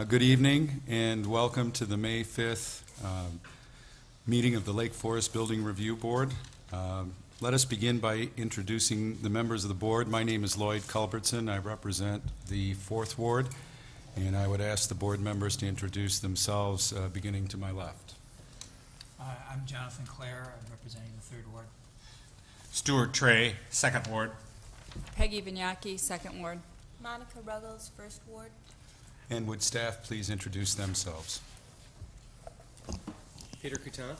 Good evening and welcome to the May 5th meeting of the Lake Forest Building Review Board. Let us begin by introducing the members of the board. My name is Lloyd Culbertson. I represent the 4th Ward, and I would ask the board members to introduce themselves beginning to my left. I'm Jonathan Clare. I'm representing the 3rd Ward. Stuart Trey, 2nd Ward. Peggy Vignacchi, 2nd Ward. Monica Ruggles, 1st Ward. And would staff please introduce themselves? Peter Kutana.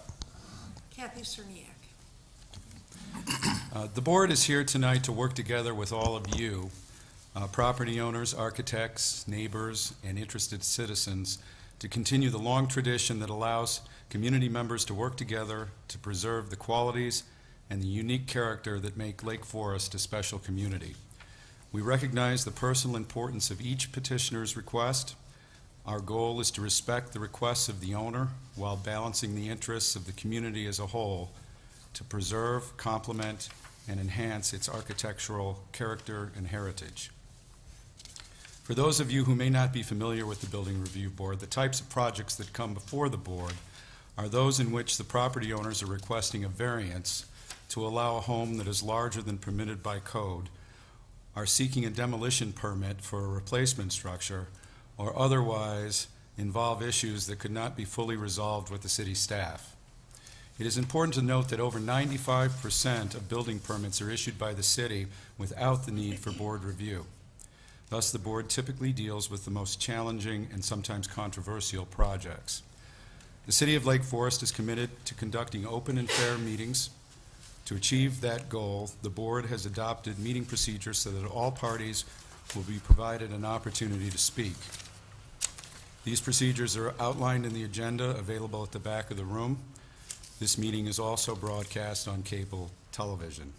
Kathy Cerniak. The board is here tonight to work together with all of you, property owners, architects, neighbors, and interested citizens to continue the long tradition that allows community members to work together to preserve the qualities and the unique character that make Lake Forest a special community. We recognize the personal importance of each petitioner's request. Our goal is to respect the requests of the owner while balancing the interests of the community as a whole to preserve, complement, and enhance its architectural character and heritage. For those of you who may not be familiar with the Building Review Board, the types of projects that come before the board are those in which the property owners are requesting a variance to allow a home that is larger than permitted by code, are seeking a demolition permit for a replacement structure, or otherwise involve issues that could not be fully resolved with the city staff. It is important to note that over 95% of building permits are issued by the city without the need for board review. Thus, the board typically deals with the most challenging and sometimes controversial projects. The City of Lake Forest is committed to conducting open and fair meetings. To achieve that goal, the board has adopted meeting procedures so that all parties will be provided an opportunity to speak. These procedures are outlined in the agenda available at the back of the room. This meeting is also broadcast on cable television.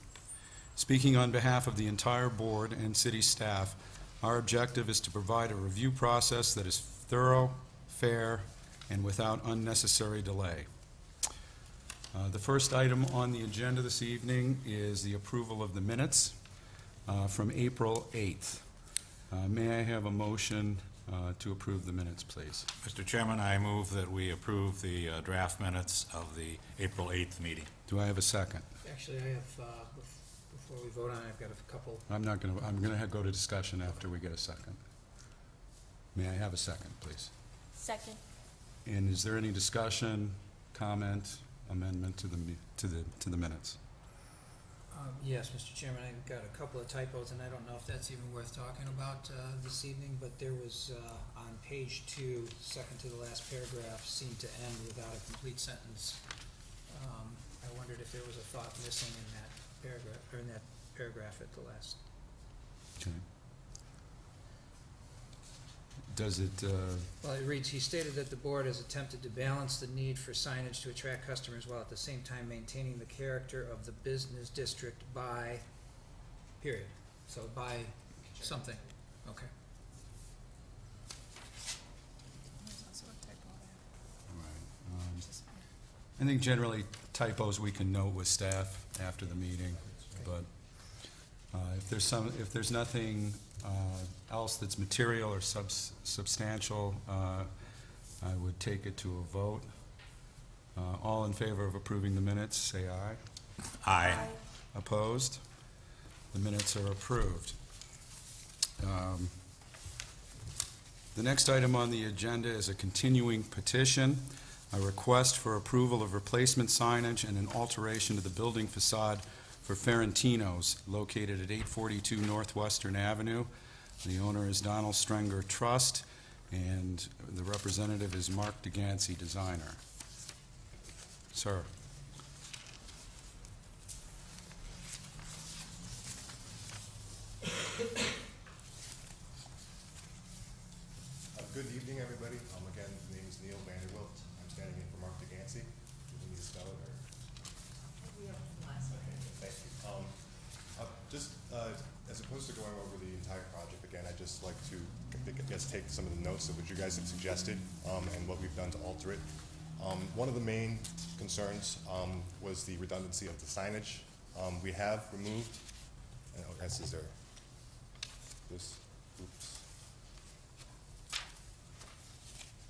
Speaking on behalf of the entire board and city staff, our objective is to provide a review process that is thorough, fair, and without unnecessary delay. The first item on the agenda this evening is the approval of the minutes from April 8th. May I have a motion to approve the minutes, please? Mr. Chairman, I move that we approve the draft minutes of the April 8th meeting. Do I have a second? Actually, I have, before we vote on it, I've got a couple. I'm going to go to discussion after we get a second. May I have a second, please? Second. And is there any discussion, comment, amendment to the minutes? Yes, Mr. Chairman, I've got a couple of typos, and I don't know if that's even worth talking about this evening, but there was, on page 2, second to the last paragraph, seemed to end without a complete sentence. I wondered if there was a thought missing in that paragraph, or in that paragraph at the last. Okay. Does it, Well, it reads, he stated that the board has attempted to balance the need for signage to attract customers while at the same time maintaining the character of the business district by, period. So by something. Okay. I think generally typos we can note with staff after the meeting, but if there's nothing else that's material or substantial, I would take it to a vote. All in favor of approving the minutes, say aye. Aye. Opposed? The minutes are approved. The next item on the agenda is a continuing petition, a request for approval of replacement signage and an alteration to the building facade for Ferrentinos, located at 842 Northwestern Avenue. The owner is Donald Strenger Trust, and the representative is Mark DeGancy, designer. Sir. Good evening, everybody. Again, my name is Neil Vanderwilt. I'm standing in for Mark DeGancy. Do you need to spell it, or? We have the last one. Okay, thank you. Just as opposed to going over the entire project again, I'd just like to, I guess, take some of the notes of what you guys have suggested and what we've done to alter it. One of the main concerns was the redundancy of the signage. We have removed, and I guess is there this, oops.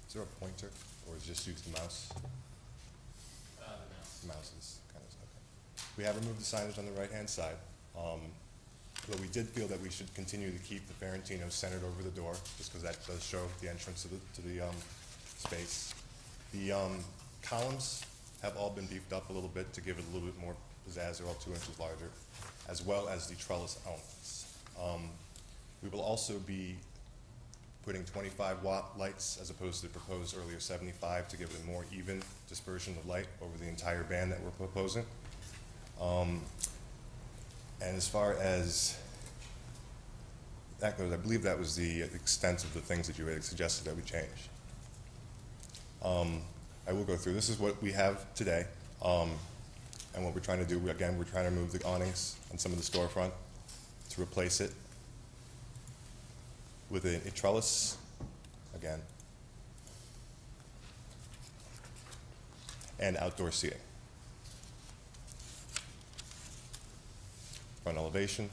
Is there a pointer, or is it just use the mouse? The mouse is kind of, okay. We have removed the signage on the right-hand side. But we did feel that we should continue to keep the Ferentino centered over the door, just because that does show the entrance to the space. The columns have all been beefed up a little bit to give it a little bit more pizzazz. They're all 2 inches larger, as well as the trellis elements. We will also be putting 25-watt lights as opposed to the proposed earlier 75 to give it a more even dispersion of light over the entire band that we're proposing. And as far as that goes, I believe that was the extent of the things that you had suggested that we change. I will go through. This is what we have today. And what we're trying to do, again, we're trying to remove the awnings on some of the storefront to replace it with a trellis, again, and outdoor seating. Front elevation.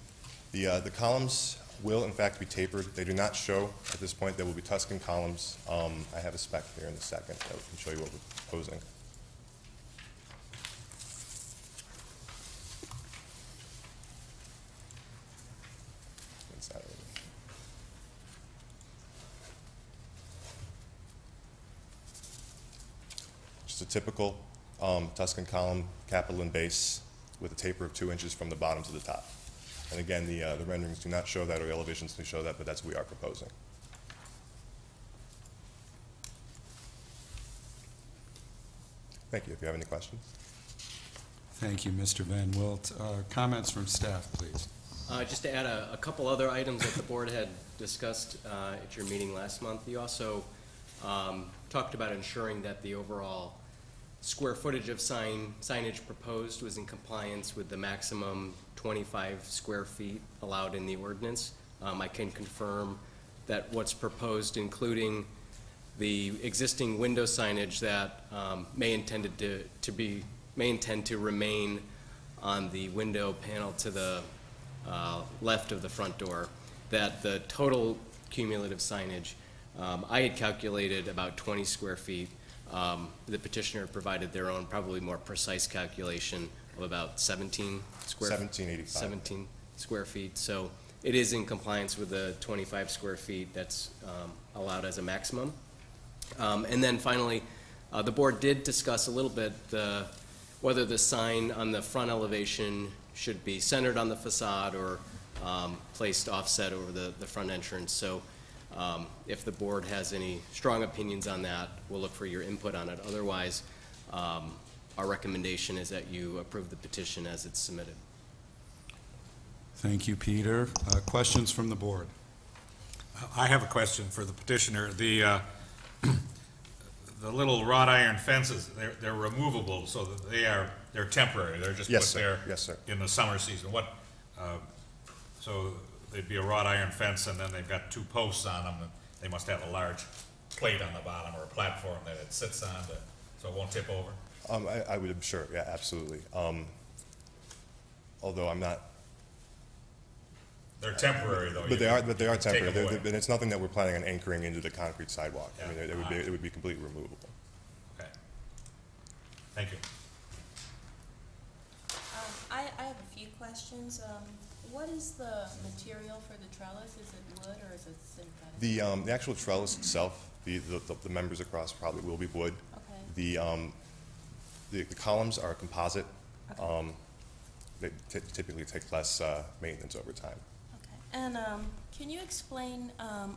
The columns will in fact be tapered. They do not show at this point. There will be Tuscan columns. I have a spec here in a second that can show you what we're proposing. Inside of it. Just a typical Tuscan column, capital and base, with a taper of 2 inches from the bottom to the top. And again, the renderings do not show that, or the elevations do show that, but that's what we are proposing. Thank you. If you have any questions. Thank you, Mr. Van Wilt. Comments from staff, please. Just to add a couple other items that the board had discussed at your meeting last month. You also talked about ensuring that the overall square footage of signage proposed was in compliance with the maximum 25 square feet allowed in the ordinance. I can confirm that what's proposed, including the existing window signage that may intend to remain on the window panel to the left of the front door, that the total cumulative signage, I had calculated about 20 square feet. The petitioner provided their own, probably more precise calculation of about 17 square feet. So it is in compliance with the 25 square feet that's allowed as a maximum. And then finally, the board did discuss a little bit whether the sign on the front elevation should be centered on the facade or placed offset over the front entrance. So if the board has any strong opinions on that, we'll look for your input on it. Otherwise, our recommendation is that you approve the petition as it's submitted. Thank you, Peter. Questions from the board? I have a question for the petitioner. The little wrought iron fences, they're removable, so that they're temporary. They're just Yes, put sir. there Yes, sir. in the summer season. So they'd be a wrought iron fence, and then they've got two posts on them. And they must have a large plate on the bottom or a platform that it sits on, so it won't tip over. I would, sure, yeah, absolutely. Although I'm not. They're temporary, though. But they are Take temporary. them away. And it's nothing that we're planning on anchoring into the concrete sidewalk. I mean, Yeah. it would be completely removable. Okay. Thank you. I have a few questions. What is the material for the trellis? Is it wood or is it synthetic? The actual trellis itself, the members across probably will be wood. Okay. The columns are composite. Okay. They typically take less maintenance over time. Okay. And can you explain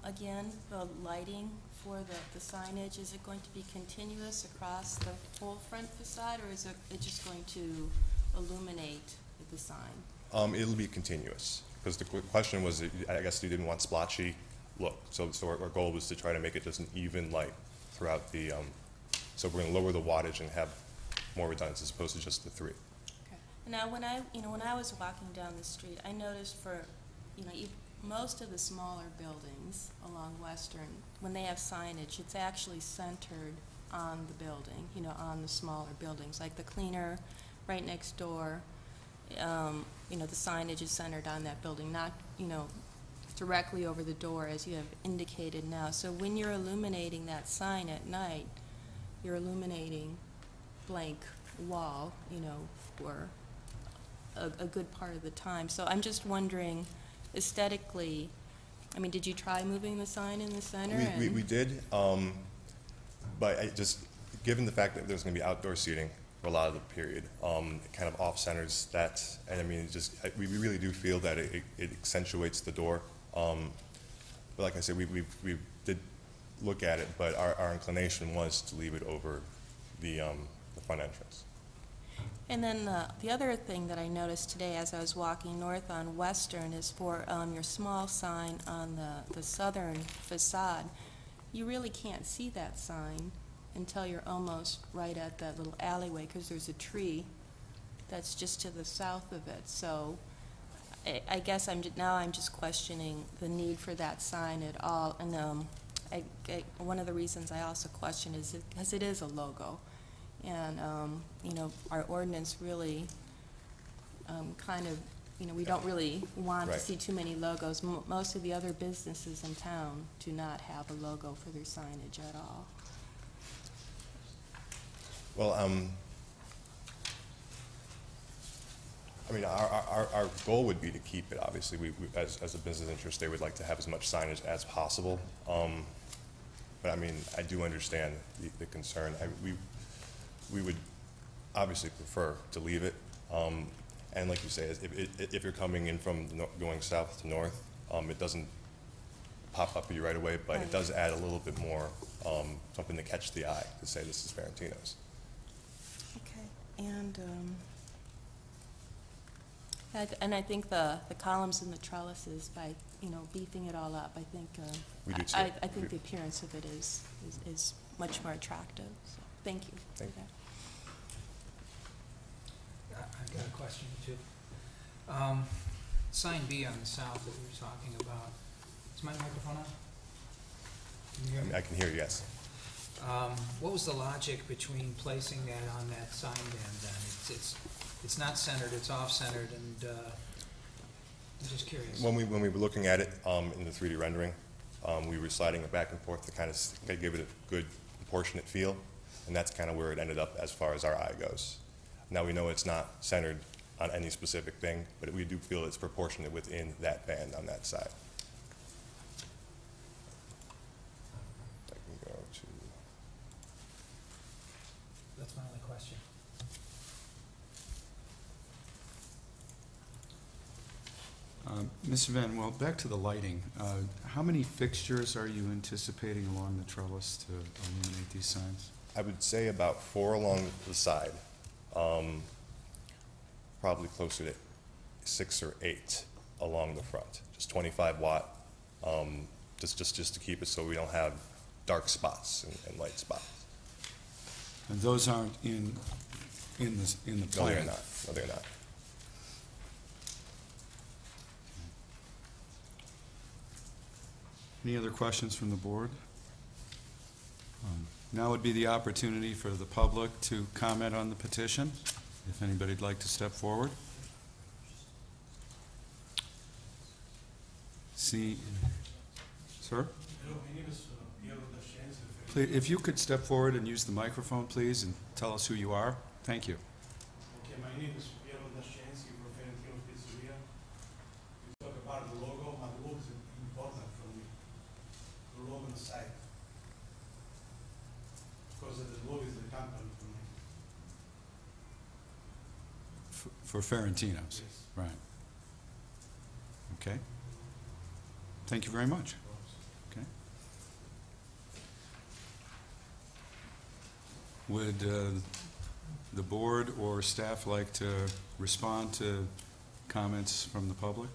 again the lighting for the signage? Is it going to be continuous across the whole front facade, or is it just going to illuminate the sign? It'll be continuous, because the question was, I guess you didn't want splotchy look. So our goal was to try to make it just an even light throughout the, so we're going to lower the wattage and have more redundancy as opposed to just the three. Okay. Now, when I was walking down the street, I noticed for, most of the smaller buildings along Western, when they have signage, it's actually centered on the building, on the smaller buildings, like the cleaner right next door. The signage is centered on that building, not, directly over the door, as you have indicated now. So when you're illuminating that sign at night, you're illuminating blank wall, you know, for a good part of the time. So I'm just wondering, aesthetically, I mean, did you try moving the sign in the center? We did, but I just, given the fact that there's gonna be outdoor seating for a lot of the period, it kind of off-centers that, and I mean, it just, we really do feel that it accentuates the door. But like I said, we did look at it, but our inclination was to leave it over the front entrance. And then the other thing that I noticed today as I was walking north on Western is for your small sign on the southern facade. You really can't see that sign until you're almost right at that little alleyway, because there's a tree that's just to the south of it. So I guess I'm just questioning the need for that sign at all. And one of the reasons I also question is because it is a logo. And, you know, our ordinance really kind of, you know, we don't really want to Right. see too many logos. Most of the other businesses in town do not have a logo for their signage at all. Well, I mean, our goal would be to keep it, obviously. We as a business interest, they would like to have as much signage as possible. But I mean, I do understand the concern. We would obviously prefer to leave it. And like you say, if you're coming in from going south to north, it doesn't pop up at you right away, but it does add a little bit more, something to catch the eye, to say this is Ferentino's. Okay, and I think the columns and the trellises, by, you know, beefing it all up, I think, We do too. I think the appearance of it is much more attractive. So thank you. Thank you. I've got a question too. Sign B on the south that we were talking about, is my microphone on? Can you hear me? I can hear you, yes. What was the logic between placing that on that sign band then? It's not centered, it's off-centered, and I'm just curious. When we were looking at it in the 3D rendering, we were sliding it back and forth to kind of give it a good proportionate feel, and that's kind of where it ended up as far as our eye goes. Now we know it's not centered on any specific thing, but we do feel it's proportionate within that band on that side. I can go to, That's my only question. Mr. Van Wel, back to the lighting. How many fixtures are you anticipating along the trellis to illuminate these signs? I would say about 4 along the side, probably closer to 6 or 8 along the front, just 25 watt, just to keep it so we don't have dark spots and light spots. And those aren't in the No, plan? they're not. No, they're not. Any other questions from the board? Now would be the opportunity for the public to comment on the petition, if anybody'd like to step forward. See, sir? Please, if you could step forward and use the microphone, please, and tell us who you are. Thank you. Okay, my name is Piero Dascenzi from Ferentino's Pizzeria. You talk about the logo. My logo is important for me. The logo on the side. Because the logo is the company for me. For Ferentino's? Yes. Right. Okay. Thank you very much. Okay. Would the board or staff like to respond to comments from the public?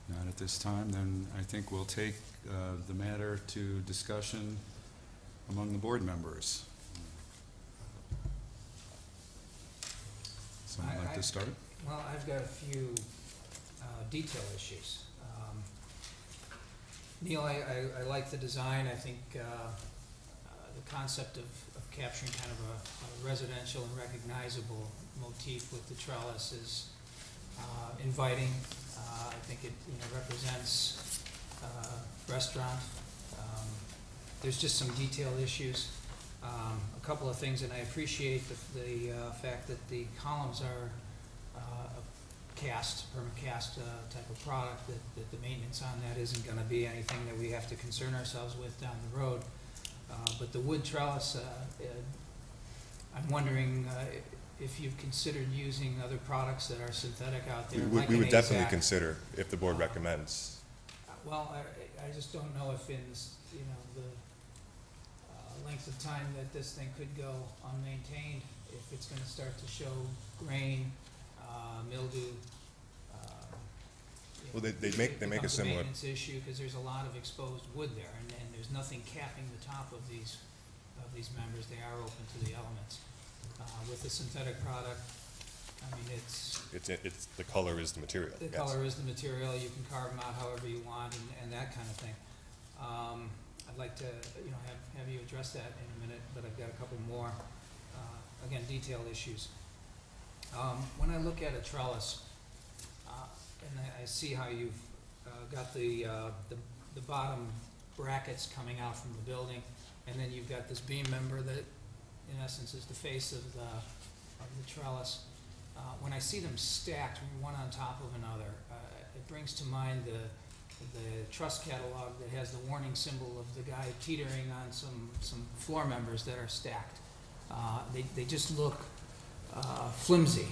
Not at this time, then I think we'll take the matter to discussion among the board members. Someone like to start? Well, I've got a few detail issues. Neil, I like the design. I think the concept of capturing kind of a residential and recognizable motif with the trellis is inviting. I think it, represents restaurant. There's just some detailed issues. A couple of things, and I appreciate the fact that the columns are permacast type of product, that the maintenance on that isn't going to be anything that we have to concern ourselves with down the road. But the wood trellis, I'm wondering if you've considered using other products that are synthetic out there, like We an would definitely AZAC. consider if the board recommends. Well, I just don't know if in, the length of time that this thing could go unmaintained, if it's gonna start to show grain, mildew. Well, they make a Becomes similar, maintenance issue, because there's a lot of exposed wood there, and there's nothing capping the top of these members. They are open to the elements. With the synthetic product, I mean, it's, the color is the material. the yes. color is the material, you can carve them out however you want, and that kind of thing. I'd like to, have you address that in a minute, but I've got a couple more, again, detailed issues. When I look at a trellis, and I see how you've got the bottom brackets coming out from the building, and then you've got this beam member that, in essence, is the face of the trellis. When I see them stacked one on top of another, it brings to mind the truss catalog that has the warning symbol of the guy teetering on some floor members that are stacked. They just look flimsy,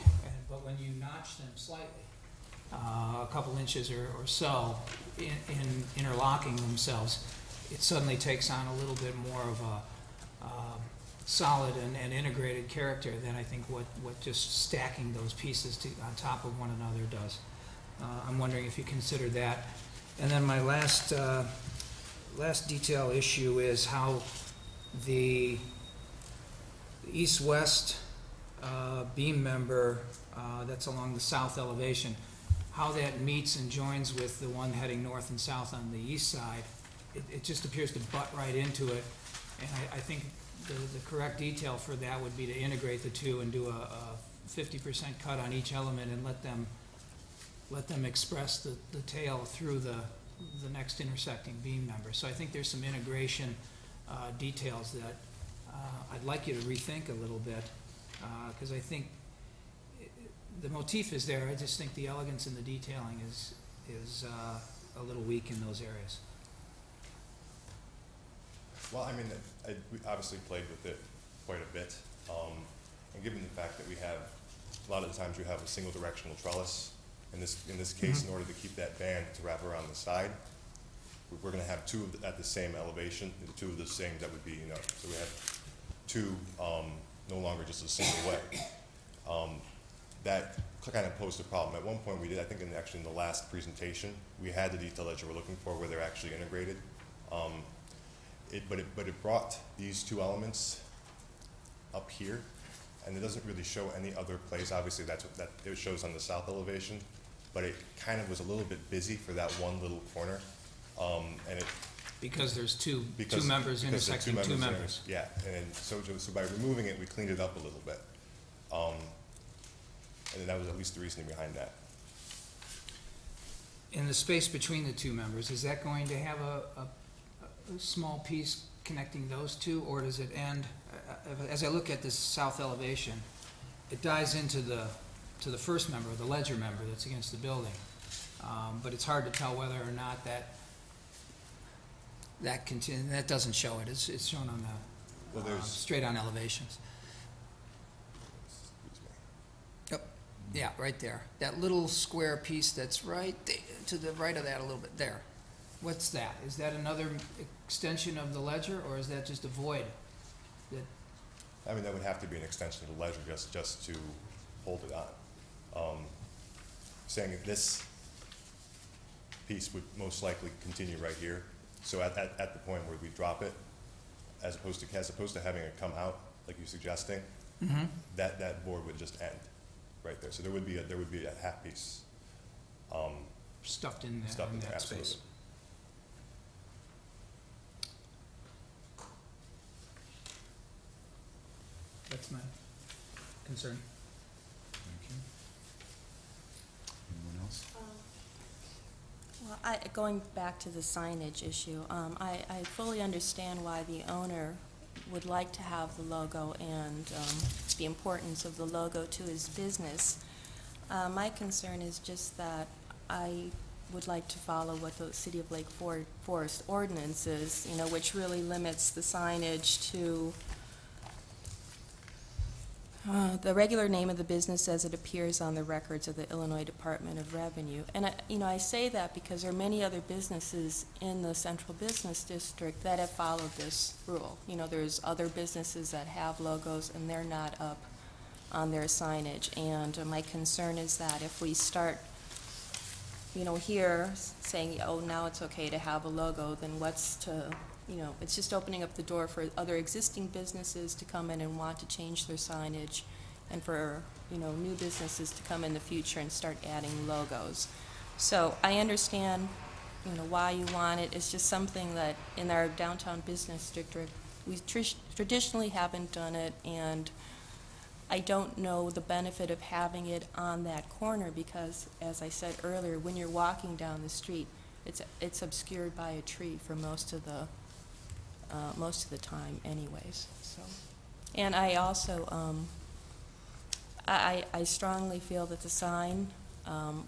but when you notch them slightly, a couple inches or so in interlocking themselves, it suddenly takes on a little bit more of a solid and integrated character than I think what just stacking those pieces on top of one another does. I'm wondering if you consider that. And then my last detail issue is how the east-west beam member that's along the south elevation, how that meets and joins with the one heading north and south on the east side. It just appears to butt right into it, and I think the correct detail for that would be to integrate the two and do a 50% cut on each element and let them express the tail through the next intersecting beam member. So I think there's some integration details that I'd like you to rethink a little bit, because I think the motif is there. I just think the elegance and the detailing is a little weak in those areas. Well, I mean, we obviously played with it quite a bit, and given the fact that we have, a lot of the times you have a single directional trellis, in this case, in order to keep that band to wrap around the side, we're going to have two at the same elevation, two of the same that would be, so we have two, no longer just a single way. That kind of posed a problem. At one point we did, I think actually in the last presentation, we had the detail that you were looking for where they're actually integrated. But it brought these two elements up here, and it doesn't really show any other place. Obviously, that's what it shows on the south elevation, but it kind of was a little bit busy for that one little corner, and it Because there's two members intersecting two members. Yeah, and so by removing it, we cleaned it up a little bit, and that was at least the reasoning behind that. In the space between the two members, is that going to have a small piece connecting those two, or does it end? As I look at this south elevation, it dives into the first member, the ledger member that's against the building, but it's hard to tell whether or not that doesn't show it. It's shown on the straight on elevations. Excuse me. Yep. Yeah, right there. That little square piece that's right to the right of that a little bit there. What's that? Is that another extension of the ledger, or is that just a void? I mean, that would have to be an extension of the ledger just to hold it on. Saying that this piece would most likely continue right here. So at the point where we drop it, as opposed to having it come out like you're suggesting, that board would just end right there. So there would be a half piece Stuffed in there, in that absolutely. space. That's my concern. Thank you. Well, going back to the signage issue, I fully understand why the owner would like to have the logo and the importance of the logo to his business. My concern is just that I would like to follow what the City of Lake Forest ordinance is, you know, which really limits the signage to the regular name of the business as it appears on the records of the Illinois Department of Revenue. And I say that because there are many other businesses in the Central Business District that have followed this rule. You know, there's other businesses that have logos and they're not up on their signage. And my concern is that if we start, you know, here saying, oh, now it's okay to have a logo, then what's to, you know, it's just opening up the door for other existing businesses to come in and want to change their signage, and for, you know, new businesses to come in the future and start adding logos. So I understand, you know, why you want it. It's just something that in our downtown business district, we traditionally haven't done it, and I don't know the benefit of having it on that corner because, as I said earlier, when you're walking down the street, it's obscured by a tree for most of the time anyways. So, and I also, I strongly feel that the sign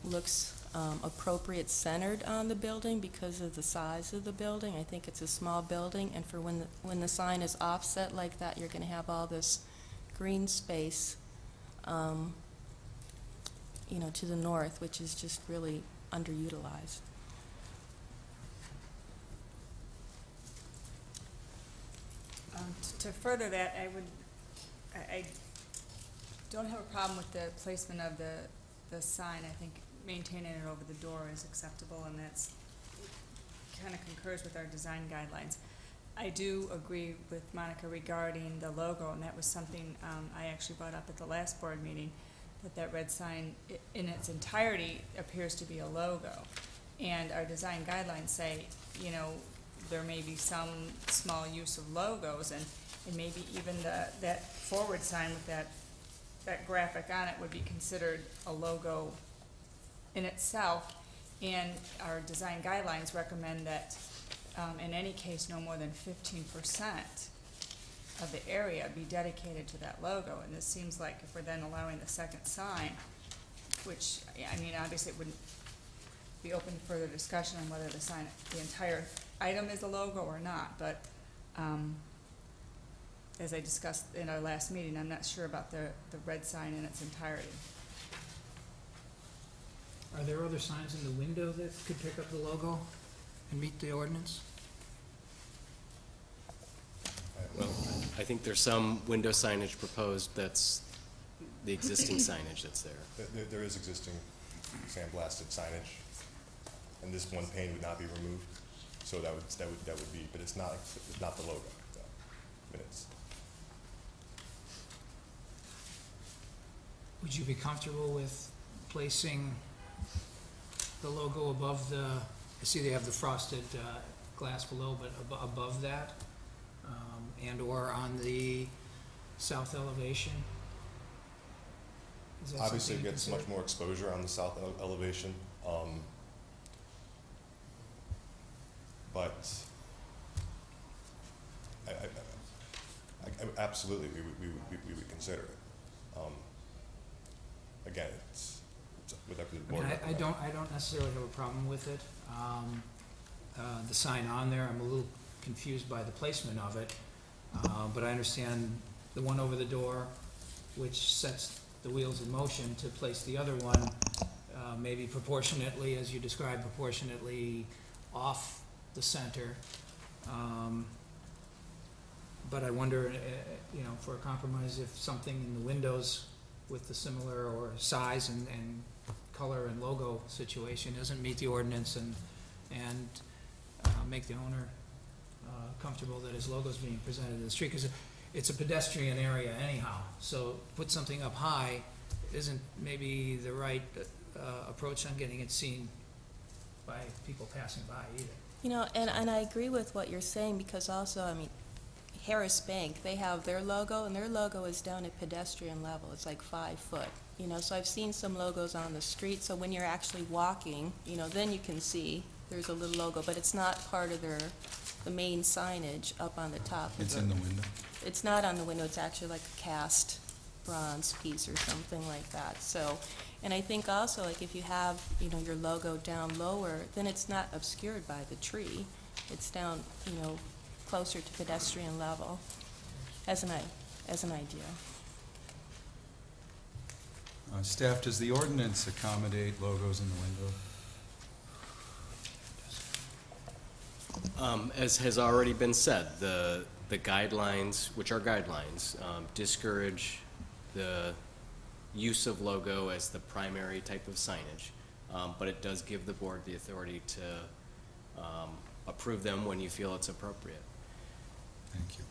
looks appropriate centered on the building because of the size of the building. I think it's a small building, and for when the sign is offset like that, you're going to have all this green space, you know, to the north, which is just really underutilized. To further that, I don't have a problem with the placement of the sign. I think maintaining it over the door is acceptable, and that's kind of concurs with our design guidelines. I do agree with Monica regarding the logo, and that was something I actually brought up at the last board meeting, that red sign in its entirety appears to be a logo. And our design guidelines say, you know, there may be some small use of logos, and maybe even that forward sign with that graphic on it would be considered a logo in itself. And our design guidelines recommend that in any case, no more than 15% of the area be dedicated to that logo. And this seems like if we're then allowing the second sign, which, I mean, obviously it wouldn't be open to further discussion on whether the entire item is a logo or not, but as I discussed in our last meeting, I'm not sure about the red sign in its entirety. Are there other signs in the window that could pick up the logo and meet the ordinance? Well, I think there's some window signage proposed that's the existing signage that's there. There is existing sandblasted signage, and this one pane would not be removed, so that would be, but it's not the logo. No. But it's. Would you be comfortable with placing the logo above the, I see they have the frosted glass below, but above that, and or on the south elevation? Is that Obviously, it something you gets consider? much more exposure on the south elevation, but absolutely, we would consider it. Again, it's whatever the board recommends. I don't necessarily have a problem with it. The sign on there, I'm a little confused by the placement of it, but I understand the one over the door, which sets the wheels in motion to place the other one, maybe proportionately, as you described, proportionately off the center. But I wonder, you know, for a compromise, if something in the windows with the similar or size and color and logo situation doesn't meet the ordinance and make the owner comfortable that his logo is being presented in the street, because it's a pedestrian area anyhow. So put something up high isn't maybe the right approach on getting it seen by people passing by either. You know, and I agree with what you're saying, because also, I mean, Harris Bank, they have their logo, and their logo is down at pedestrian level. It's like 5 foot, you know, so I've seen some logos on the street, so when you're actually walking, you know, then you can see there's a little logo, but it's not part of the main signage up on the top. It's in the window. It's not on the window, it's actually like a cast bronze piece or something like that, so. And I think also, like, if you have, you know, your logo down lower, then it's not obscured by the tree. It's down, you know, closer to pedestrian level, as an idea. Staff, does the ordinance accommodate logos in the window? As has already been said, the guidelines, which are guidelines, discourage the use of logo as the primary type of signage, but it does give the board the authority to approve them when you feel it's appropriate. Thank you.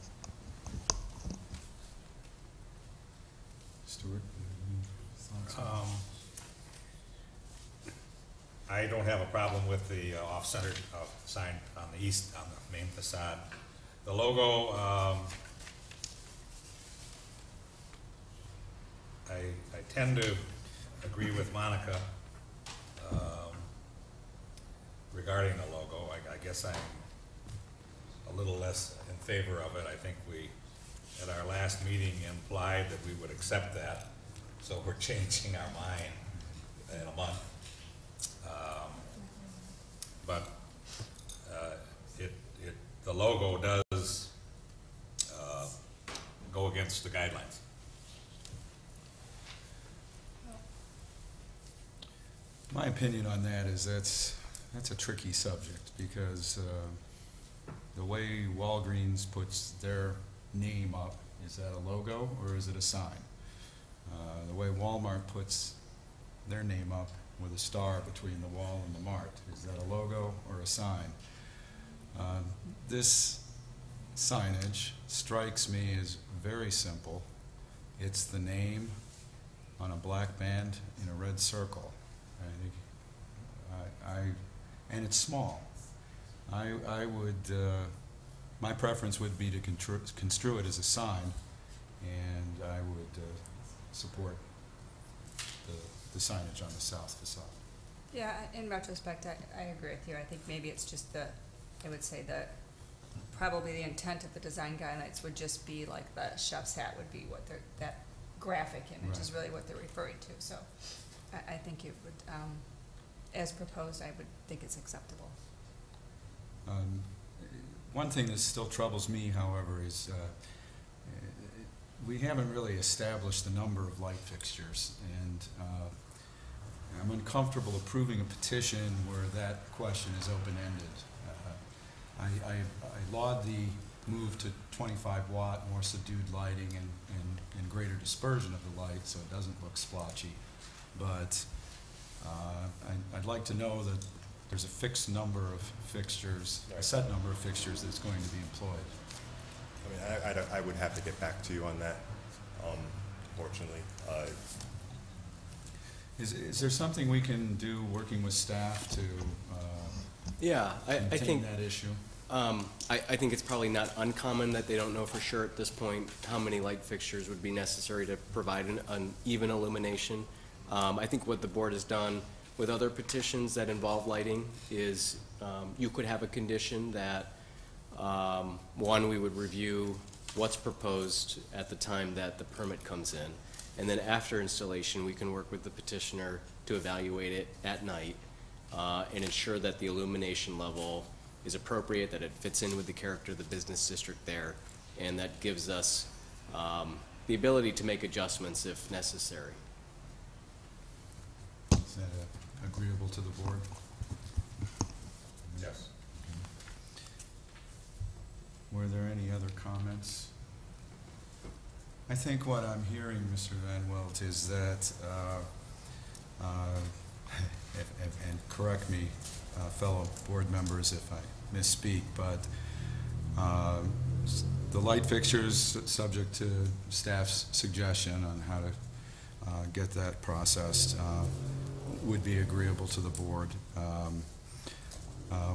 Stuart, any thoughts on I don't have a problem with the off-centered sign on the east, on the main facade. The logo, I tend to agree with Monica regarding the logo. I guess I'm a little less in favor of it. I think we, at our last meeting, implied that we would accept that, so we're changing our mind in a month. But the logo does go against the guidelines. My opinion on that is that's a tricky subject, because the way Walgreens puts their name up, is that a logo or is it a sign? The way Walmart puts their name up with a star between the wall and the mart, is that a logo or a sign? This signage strikes me as very simple. It's the name on a black band in a red circle. And it's small. I would, my preference would be to construe it as a sign, and I would support the signage on the south facade. Yeah, in retrospect, I agree with you. I think maybe it's just I would say probably the intent of the design guidelines would just be like the chef's hat would be what that graphic image is really what they're referring to. So I think it would, as proposed, I would think it's acceptable. One thing that still troubles me, however, is we haven't really established the number of light fixtures, and I'm uncomfortable approving a petition where that question is open-ended. I laud the move to 25-watt, more subdued lighting and greater dispersion of the light so it doesn't look splotchy. But I'd like to know that there's a fixed number of fixtures, a set number of fixtures that's going to be employed. I mean, I would have to get back to you on that, fortunately. Is there something we can do working with staff to I contain think that issue? I think it's probably not uncommon that they don't know for sure at this point how many light fixtures would be necessary to provide an even illumination. I think what the board has done with other petitions that involve lighting is you could have a condition that, one, we would review what's proposed at the time that the permit comes in, and then after installation we can work with the petitioner to evaluate it at night and ensure that the illumination level is appropriate, that it fits in with the character of the business district there, and that gives us the ability to make adjustments if necessary. Is that agreeable to the board? Yes. Were there any other comments? I think what I'm hearing, Mr. Van Welt, is that, and correct me, fellow board members, if I misspeak, but the light fixtures, subject to staff's suggestion on how to get that processed, would be agreeable to the board.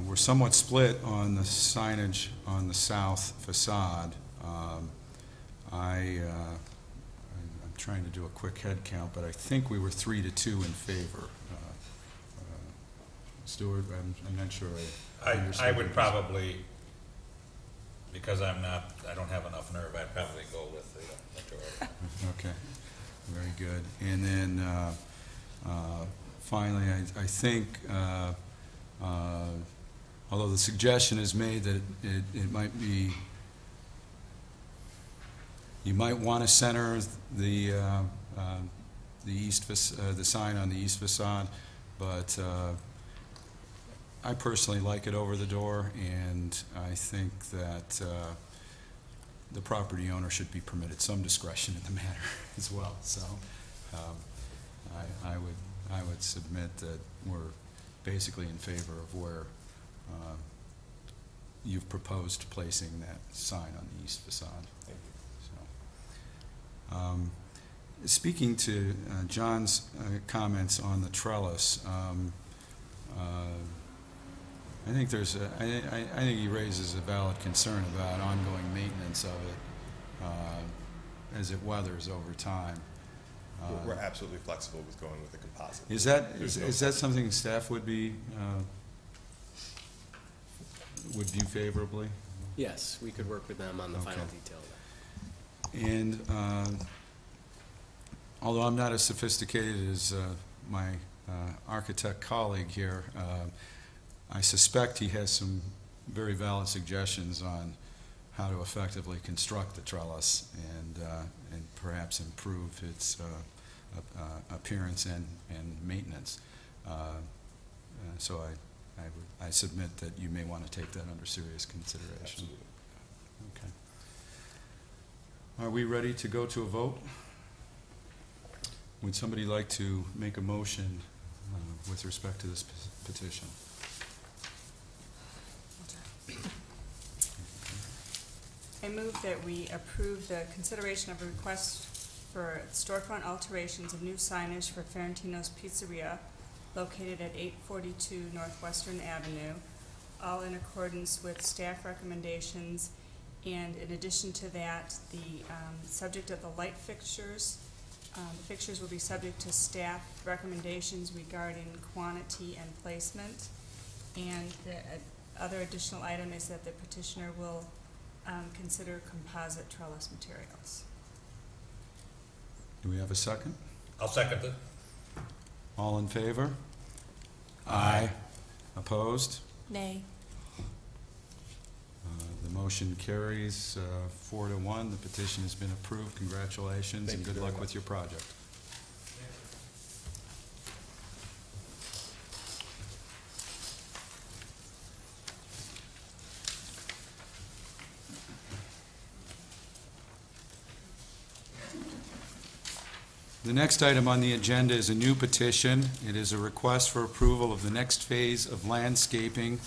We're somewhat split on the signage on the south facade. I'm trying to do a quick head count, but I think we were 3-2 in favor. Stuart, I'm not sure I I understood would this. probably, because I don't have enough nerve, I'd probably go with the majority. Okay, very good. And then finally, I think, although the suggestion is made that it might be, you might want to center the the sign on the east facade, but I personally like it over the door, and I think that the property owner should be permitted some discretion in the matter as well. So I would submit that we're basically in favor of where you've proposed placing that sign on the east facade. Thank you. So, speaking to John's comments on the trellis, I think I think he raises a valid concern about ongoing maintenance of it as it weathers over time. We're absolutely flexible with going with the composite. Is that something staff would be would view favorably? Yes, we could work with them on the final Okay. detail. And although I'm not as sophisticated as my architect colleague here, I suspect he has some very valid suggestions on how to effectively construct the trellis and perhaps improve its appearance and maintenance. So I submit that you may want to take that under serious consideration. Absolutely. Okay. Are we ready to go to a vote? Would somebody like to make a motion with respect to this petition? I move that we approve the consideration of a request for storefront alterations of new signage for Ferrantino's Pizzeria located at 842 Northwestern Avenue, all in accordance with staff recommendations. And in addition to that, the subject of the light fixtures, the fixtures will be subject to staff recommendations regarding quantity and placement. And the other additional item is that the petitioner will consider composite trellis materials. Do we have a second? I'll second it. All in favor? Aye. Opposed? Nay. The motion carries 4-1. The petition has been approved. Congratulations and Thank you good very luck with much. your project. The next item on the agenda is a new petition. It is a request for approval of the next phase of landscaping,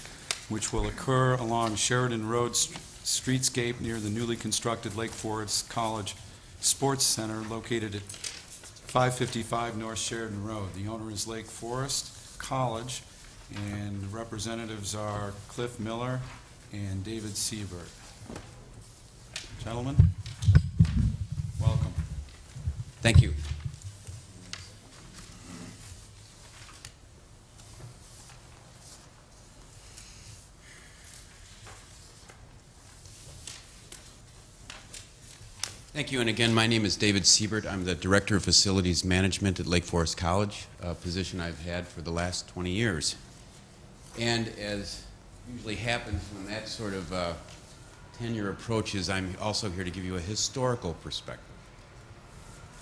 which will occur along Sheridan Road streetscape near the newly constructed Lake Forest College Sports Center located at 555 North Sheridan Road. The owner is Lake Forest College, and the representatives are Cliff Miller and David Siebert. Gentlemen, welcome. Thank you. Thank you, and again, my name is David Siebert. I'm the Director of Facilities Management at Lake Forest College, a position I've had for the last 20 years. And as usually happens when that sort of tenure approaches, I'm also here to give you a historical perspective.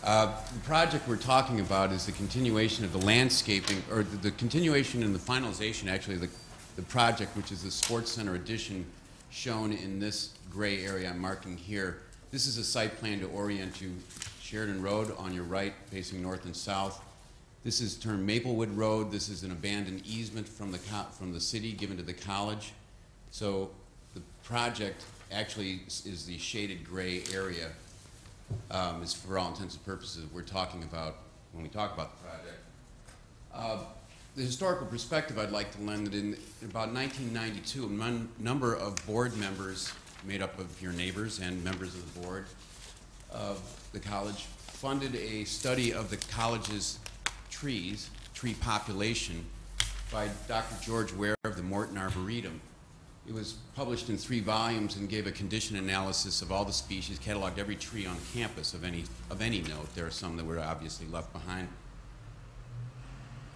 The project we're talking about is the continuation of the landscaping, or the continuation and the finalization, actually, of the project, which is the Sports Center addition shown in this gray area I'm marking here. This is a site plan to orient you Sheridan Road on your right, facing north and south. This is termed Maplewood Road. This is an abandoned easement from the city given to the college. So the project actually is the shaded gray area, is for all intents and purposes we're talking about when we talk about the project. The historical perspective I'd like to lend that in about 1992, a number of board members made up of your neighbors and members of the board of the college, funded a study of the college's tree population by Dr. George Ware of the Morton Arboretum. It was published in 3 volumes and gave a condition analysis of all the species, cataloged every tree on campus of any note. There are some that were obviously left behind.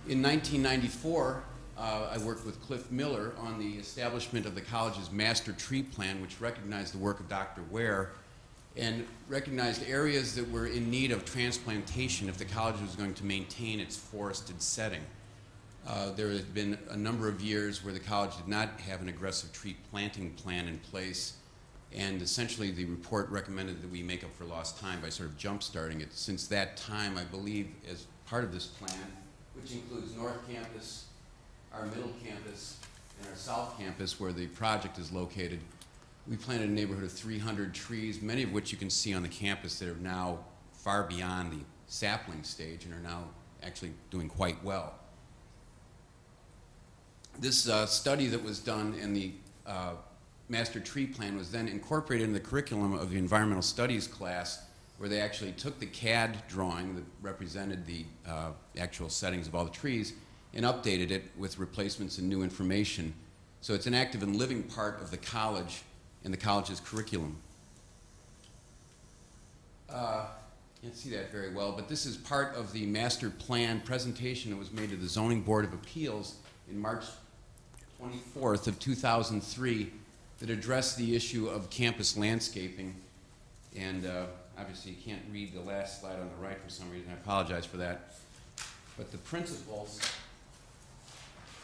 In 1994, I worked with Cliff Miller on the establishment of the college's master tree plan, which recognized the work of Dr. Ware and recognized areas that were in need of transplantation if the college was going to maintain its forested setting. There had been a number of years where the college did not have an aggressive tree planting plan in place, and essentially the report recommended that we make up for lost time by sort of jump-starting it. Since that time, I believe, as part of this plan, which includes North Campus, our Middle Campus, and our South Campus, where the project is located, we planted a neighborhood of 300 trees, many of which you can see on the campus that are now far beyond the sapling stage and are now actually doing quite well. This study that was done in the master tree plan was then incorporated in the curriculum of the environmental studies class, where they actually took the CAD drawing that represented the actual settings of all the trees and updated it with replacements and new information. So it's an active and living part of the college and the college's curriculum. Can't see that very well, but this is part of the master plan presentation that was made to the Zoning Board of Appeals in March 24th of 2003 that addressed the issue of campus landscaping. And obviously you can't read the last slide on the right for some reason. I apologize for that. But the principles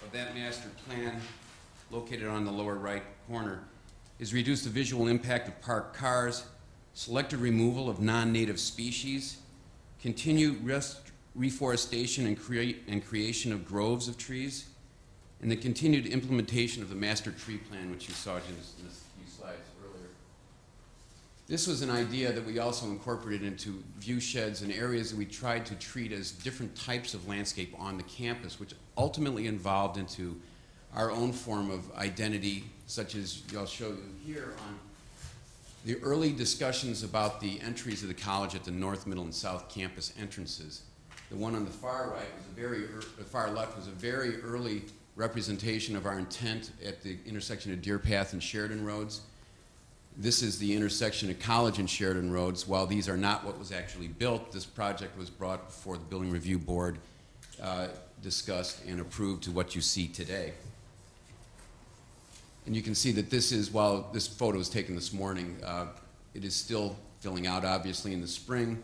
of that master plan, located on the lower right corner, is reduce the visual impact of parked cars, selective removal of non-native species, continue reforestation and creation of groves of trees, and the continued implementation of the master tree plan, which you saw in a few slides earlier. This was an idea that we also incorporated into view sheds and areas that we tried to treat as different types of landscape on the campus, which ultimately evolved into our own form of identity, such as I'll show you here on the early discussions about the entries of the college at the North, Middle, and South Campus entrances. The one on the far right was the far left was a very early representation of our intent at the intersection of Deer Path and Sheridan Roads. This is the intersection of College and Sheridan Roads. While these are not what was actually built, this project was brought before the Building Review Board, discussed and approved to what you see today. And you can see that this is, while this photo was taken this morning, it is still filling out obviously in the spring.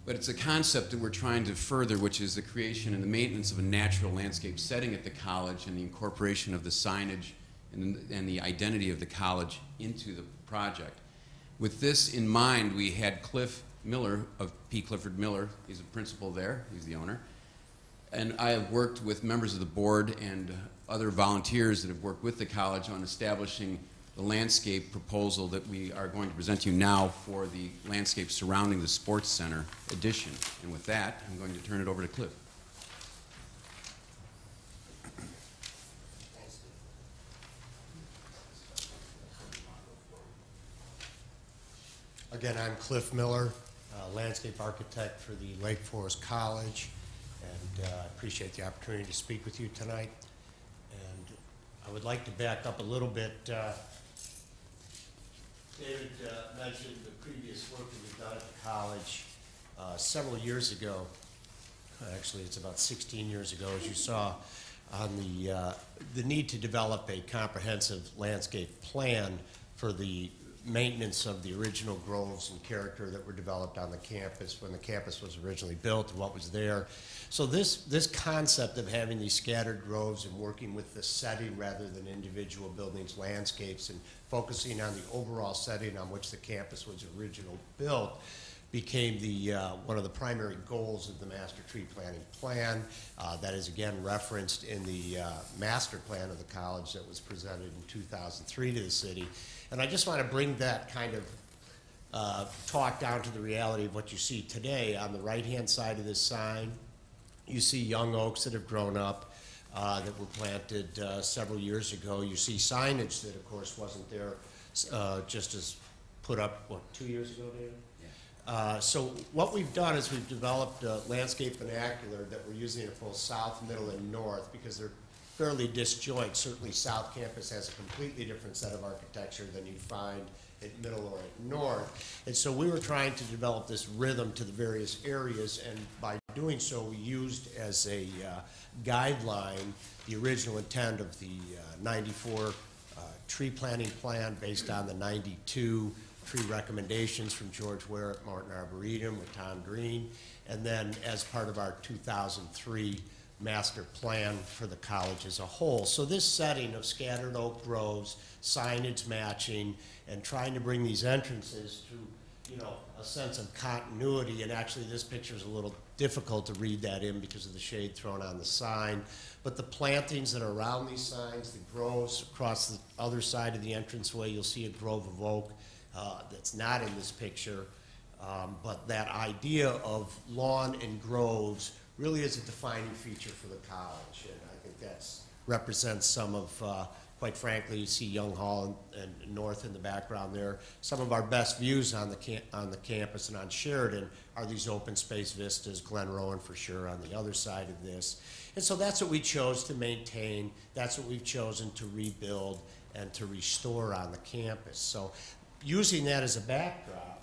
But it's a concept that we're trying to further, which is the creation and the maintenance of a natural landscape setting at the college and the incorporation of the signage and the identity of the college into the project. With this in mind, we had Cliff Miller of P. Clifford Miller. He's a principal there. He's the owner. And I have worked with members of the board and other volunteers that have worked with the college on establishing the landscape proposal that we are going to present to you now for the landscape surrounding the Sports Center addition. And with that, I'm going to turn it over to Cliff. Again, I'm Cliff Miller, landscape architect for the Lake Forest College, and I appreciate the opportunity to speak with you tonight. And I would like to back up a little bit. David mentioned the previous work that we've done at the college several years ago. Actually, it's about 16 years ago, as you saw, on the need to develop a comprehensive landscape plan for the maintenance of the original groves and character that were developed on the campus when the campus was originally built and what was there. So this concept of having these scattered groves and working with the setting rather than individual buildings, landscapes, and focusing on the overall setting on which the campus was originally built became one of the primary goals of the master tree planting plan. That is again referenced in the master plan of the college that was presented in 2003 to the city. And I just want to bring that kind of talk down to the reality of what you see today. On the right-hand side of this sign, you see young oaks that have grown up. that were planted several years ago. You see signage that, of course, wasn't there just as put up, what, 2 years ago, David? So what we've done is we've developed a landscape vernacular that we're using at both south, middle, and north because they're fairly disjoint. Certainly South Campus has a completely different set of architecture than you'd find at middle or at north. And so we were trying to develop this rhythm to the various areas, and by doing so we used as a guideline the original intent of the 94 tree planting plan based on the 92 tree recommendations from George Ware at Martin Arboretum with Tom Green, and then as part of our 2003 master plan for the college as a whole. So this setting of scattered oak groves, signage matching, and trying to bring these entrances to, you know, a sense of continuity, and actually this picture is a little difficult to read that in because of the shade thrown on the sign, but the plantings that are around these signs, the groves across the other side of the entranceway, you'll see a grove of oak that's not in this picture, but that idea of lawn and groves really is a defining feature for the college, and I think that represents some of, quite frankly, you see Young Hall and North in the background there. Some of our best views on the campus and on Sheridan are these open space vistas, Glen Rowan for sure on the other side of this. And so that's what we chose to maintain, that's what we've chosen to rebuild and to restore on the campus. So using that as a backdrop,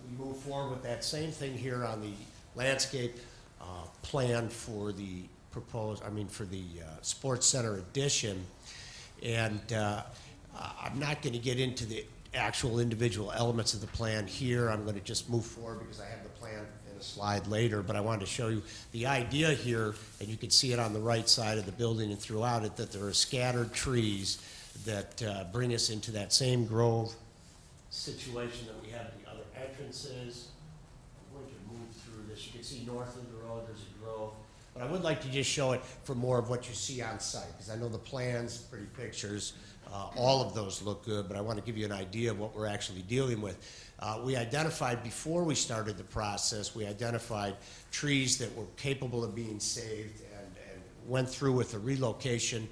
we move forward with that same thing here on the landscape plan for the for the Sports Center addition. And I'm not going to get into the actual individual elements of the plan here. I'm going to just move forward because I have the plan in a slide later, but I wanted to show you the idea here, and you can see it on the right side of the building and throughout it, that there are scattered trees that bring us into that same grove situation that we have at the other entrances. I'm going to move through this. You can see north of the road, there's a grove. But I would like to just show it for more of what you see on site, because I know the plans, pretty pictures, all of those look good, but I want to give you an idea of what we're actually dealing with. We identified, before we started the process, we identified trees that were capable of being saved and went through with the relocation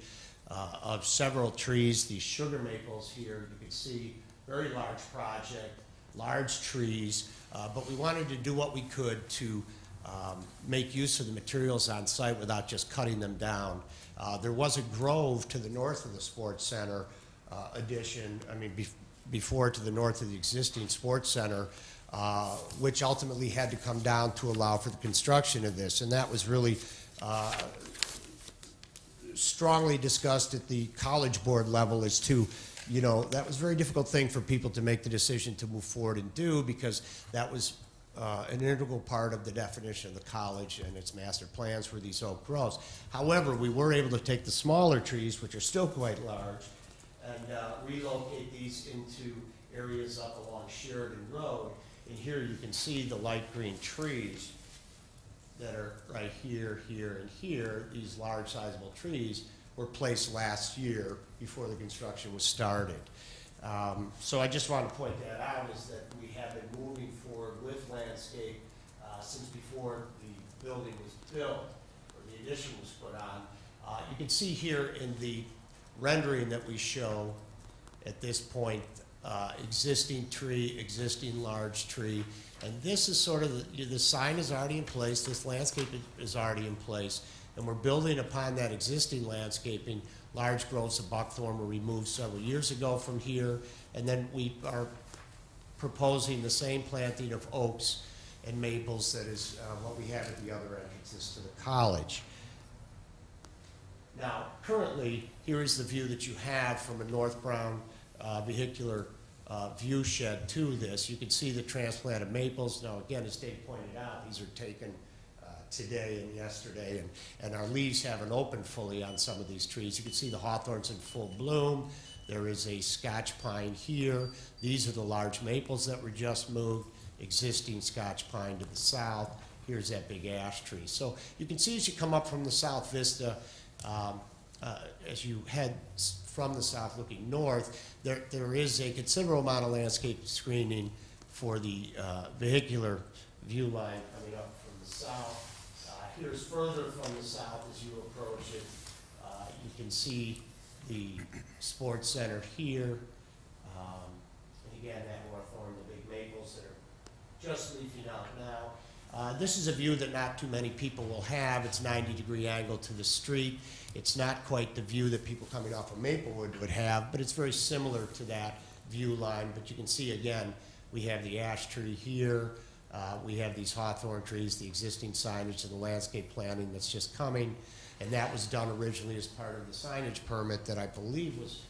of several trees. These sugar maples here, you can see, very large project, large trees, but we wanted to do what we could to make use of the materials on site without just cutting them down. There was a grove to the north of the Sports Center addition, before to the north of the existing Sports Center, which ultimately had to come down to allow for the construction of this, and that was really strongly discussed at the college board level as to, you know, that was a very difficult thing for people to make the decision to move forward and do, because that was an integral part of the definition of the college and its master plans for these oak groves. However, we were able to take the smaller trees, which are still quite large, and relocate these into areas up along Sheridan Road. And here you can see the light green trees that are right here, here, and here. These large sizable trees were placed last year before the construction was started. So I just want to point that out, is that we have been moving forward with landscape since before the building was built, or the addition was put on. You can see here in the rendering that we show at this point, existing tree, existing large tree, and this is sort of, the sign is already in place, this landscape is already in place, and we're building upon that existing landscaping. Large groves of buckthorn were removed several years ago from here, and then we are proposing the same planting of oaks and maples that is what we have at the other entrances to the college. Now, currently, here is the view that you have from a North Brown vehicular view shed to this. You can see the transplanted maples. Now, again, as Dave pointed out, these are taken today and yesterday, and our leaves haven't opened fully on some of these trees. You can see the hawthorns in full bloom. There is a Scotch pine here. These are the large maples that were just moved, existing Scotch pine to the south. Here's that big ash tree. So you can see as you come up from the south vista, as you head from the south looking north, there is a considerable amount of landscape screening for the vehicular view line coming up from the south, here's further from the south as you approach it. You can see the sports center here. And again, that Hawthorne, the big maples that are just leafing out now. This is a view that not too many people will have. It's 90-degree angle to the street. It's not quite the view that people coming off of Maplewood would have, but it's very similar to that view line. But you can see, again, we have the ash tree here. We have these hawthorn trees, the existing signage and the landscape planning that's just coming. And that was done originally as part of the signage permit that I believe was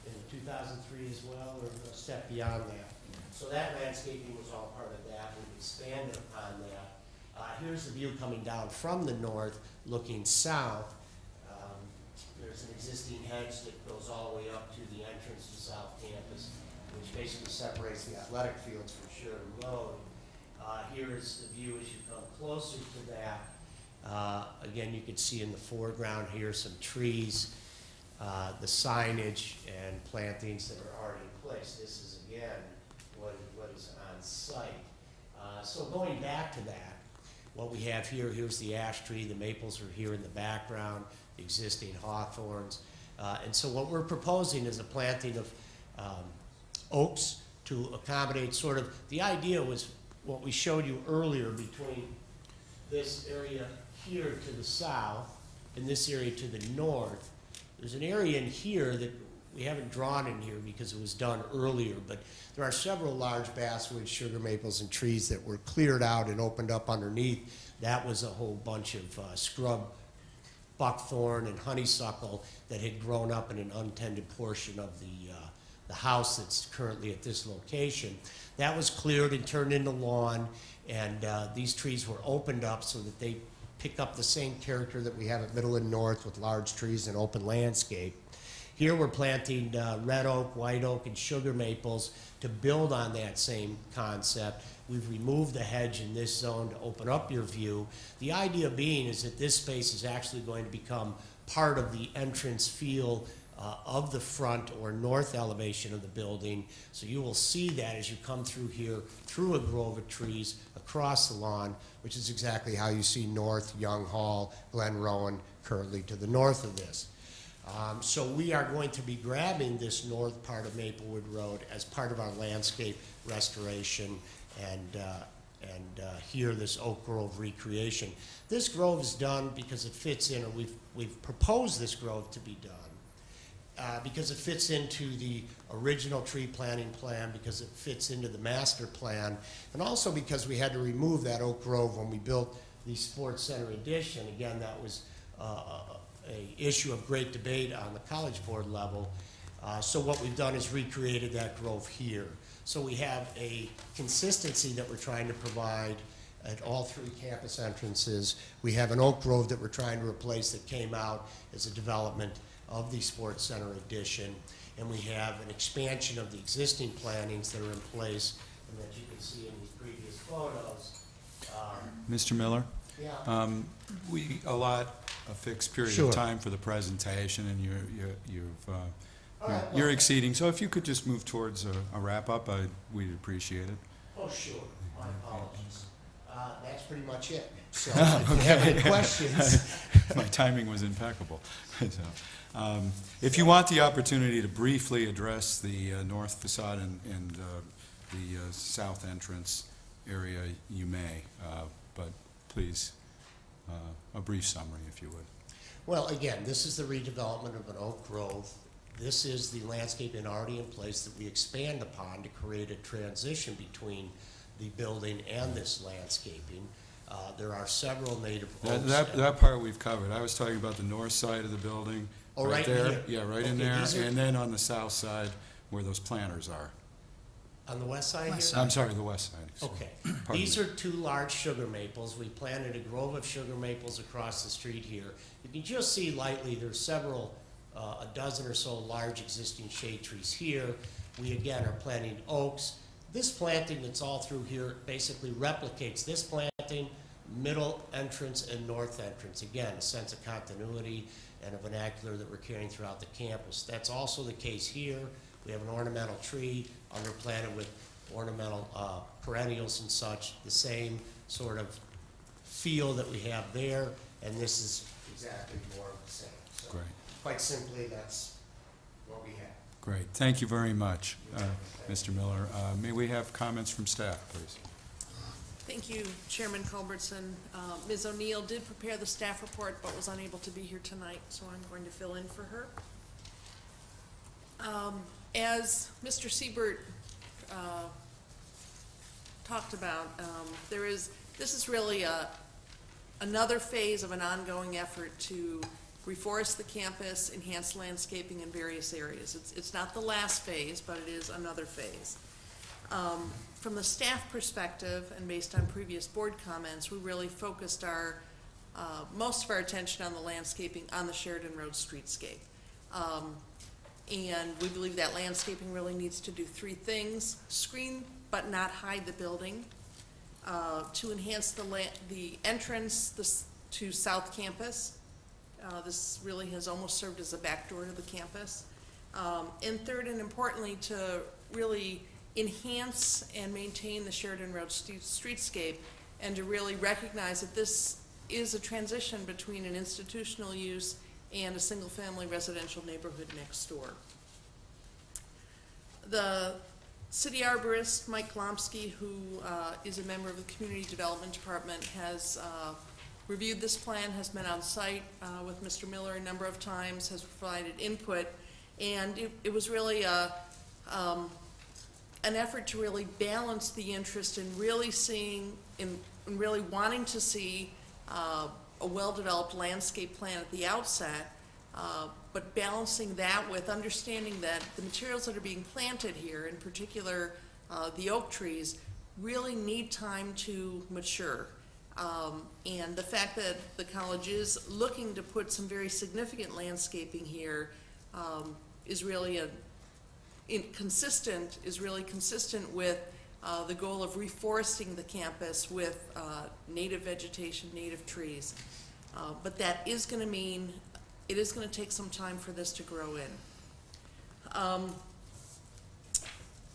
in 2003 as well, or a step beyond that. So that landscaping was all part of that. We've expanded upon that. Here's the view coming down from the north, looking south. There's an existing hedge that goes all the way up to the entrance to South Campus, which basically separates the athletic fields from Sheridan Road. Here is the view as you come closer to that. Again, you can see in the foreground here some trees, the signage and plantings that are already in place. This is, again, what is on site. So going back to that, what we have here, here's the ash tree, the maples are here in the background, the existing hawthorns. And so what we're proposing is a planting of oaks to accommodate sort of, the idea was what we showed you earlier between this area here to the south and this area to the north. There's an area in here that we haven't drawn in here because it was done earlier, but there are several large basswood, sugar maples, and trees that were cleared out and opened up underneath. That was a whole bunch of scrub buckthorn and honeysuckle that had grown up in an untended portion of the house that's currently at this location. That was cleared and turned into lawn, and these trees were opened up so that they pick up the same character that we have at Middle and North with large trees and open landscape. Here we're planting red oak, white oak, and sugar maples to build on that same concept. We've removed the hedge in this zone to open up your view. The idea being is that this space is actually going to become part of the entrance feel of the front or north elevation of the building. So you will see that as you come through here, through a grove of trees, across the lawn, which is exactly how you see North, Young Hall, Glen Rowan, currently to the north of this. So we are going to be grabbing this north part of Maplewood Road as part of our landscape restoration and here this Oak Grove recreation. This grove is done because it fits in, or we've proposed this grove to be done because it fits into the original tree planting plan, because it fits into the master plan, and also because we had to remove that Oak Grove when we built the Sports Center addition. Again, that was a issue of great debate on the College Board level. So what we've done is recreated that grove here. So we have a consistency that we're trying to provide at all three campus entrances. We have an oak grove that we're trying to replace that came out as a development of the Sports Center addition. And we have an expansion of the existing plantings that are in place and that you can see in these previous photos. Mr. Miller? Yeah. We allot a fixed period Sure. of time for the presentation, and All right, you're well- exceeding. So if you could just move towards a wrap-up, we'd appreciate it. Oh, sure. My apologies. That's pretty much it. So if you have any questions. My timing was impeccable. So, if you want the opportunity to briefly address the north facade and the south entrance area, you may, but please, a brief summary, if you would. Well, again, this is the redevelopment of an oak grove. This is the landscaping already in place that we expand upon to create a transition between the building and this landscaping. There are several native oaks. That part we've covered. I was talking about the north side of the building. Oh, right there. here. Yeah, right Okay, in there. these are- And then on the south side where those planters are. On the west side here? I'm sorry, the west side. Okay. Pardon These me. are two large sugar maples. We planted a grove of sugar maples across the street here. You can just see lightly there's several, a dozen or so large existing shade trees here. We again are planting oaks. This planting that's all through here basically replicates this planting, middle entrance and north entrance. Again, a sense of continuity and a vernacular that we're carrying throughout the campus. That's also the case here. We have an ornamental tree underplanted with ornamental perennials and such, the same sort of feel that we have there, and this is exactly more of the same. So, Great. quite simply, that's what we have. Great. Thank you very much, Mr. Miller. May we have comments from staff, please? Thank you, Chairman Culbertson. Ms. O'Neill did prepare the staff report but was unable to be here tonight, so I'm going to fill in for her. As Mr. Siebert talked about, this is really another phase of an ongoing effort to reforest the campus, enhance landscaping in various areas. It's not the last phase, but it is another phase. From the staff perspective, and based on previous board comments, we really focused most of our attention on the landscaping on the Sheridan Road streetscape. And we believe that landscaping really needs to do three things: screen but not hide the building, to enhance the entrance to South Campus. This really has almost served as a backdoor to the campus. And third, and importantly, to really enhance and maintain the Sheridan Road streetscape, and to really recognize that this is a transition between an institutional use and a single-family residential neighborhood next door. The city arborist, Mike Glomsky, who is a member of the Community Development Department, has reviewed this plan, has been on site with Mr. Miller a number of times, has provided input, and it was really an effort to really balance the interest in really seeing, in really wanting to see a well-developed landscape plan at the outset, but balancing that with understanding that the materials that are being planted here, in particular the oak trees, really need time to mature. And the fact that the college is looking to put some very significant landscaping here is really consistent with the goal of reforesting the campus with native vegetation, native trees. But that is going to mean it is going to take some time for this to grow in.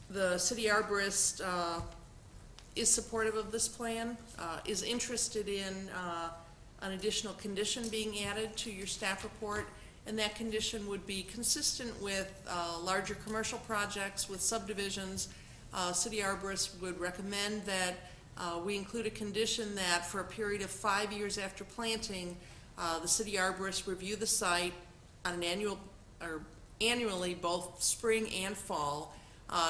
The city arborist is supportive of this plan, is interested in an additional condition being added to your staff report, and that condition would be consistent with larger commercial projects, with subdivisions. City arborist would recommend that we include a condition that for a period of 5 years after planting, the city arborist review the site on an annually, both spring and fall,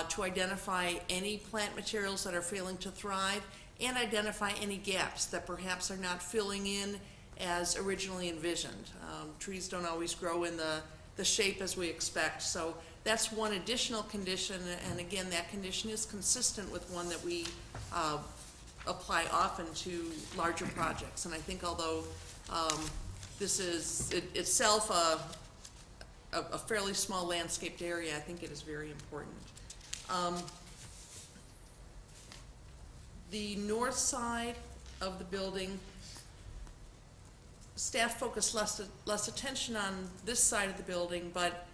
to identify any plant materials that are failing to thrive and identify any gaps that perhaps are not filling in as originally envisioned. Trees don't always grow in the shape as we expect, so that's one additional condition, and again, that condition is consistent with one that we apply often to larger projects. And I think although this is itself a fairly small landscaped area, I think it is very important. The north side of the building, staff focused less attention on this side of the building, but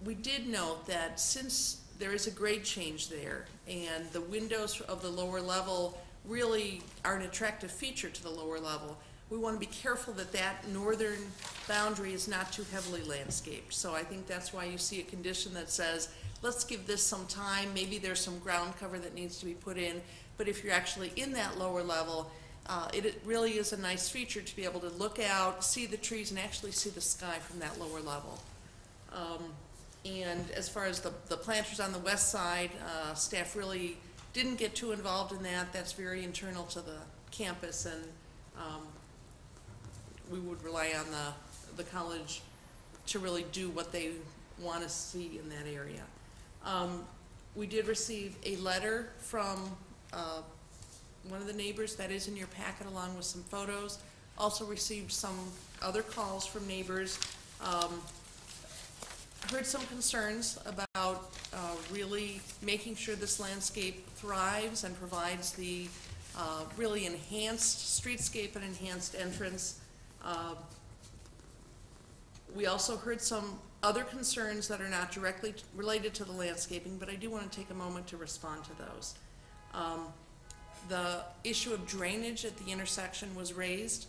we did note that since there is a grade change there, and the windows of the lower level really are an attractive feature to the lower level, we want to be careful that that northern boundary is not too heavily landscaped. So I think that's why you see a condition that says, let's give this some time. Maybe there's some ground cover that needs to be put in, but if you're actually in that lower level, it really is a nice feature to be able to look out, see the trees, and actually see the sky from that lower level. And as far as the planters on the west side, staff really didn't get too involved in that. That's very internal to the campus, and we would rely on the college to really do what they want to see in that area. We did receive a letter from one of the neighbors that is in your packet, along with some photos. Also received some other calls from neighbors. Heard some concerns about really making sure this landscape thrives and provides the really enhanced streetscape and enhanced entrance. We also heard some other concerns that are not directly related to the landscaping, but I do want to take a moment to respond to those. The issue of drainage at the intersection was raised.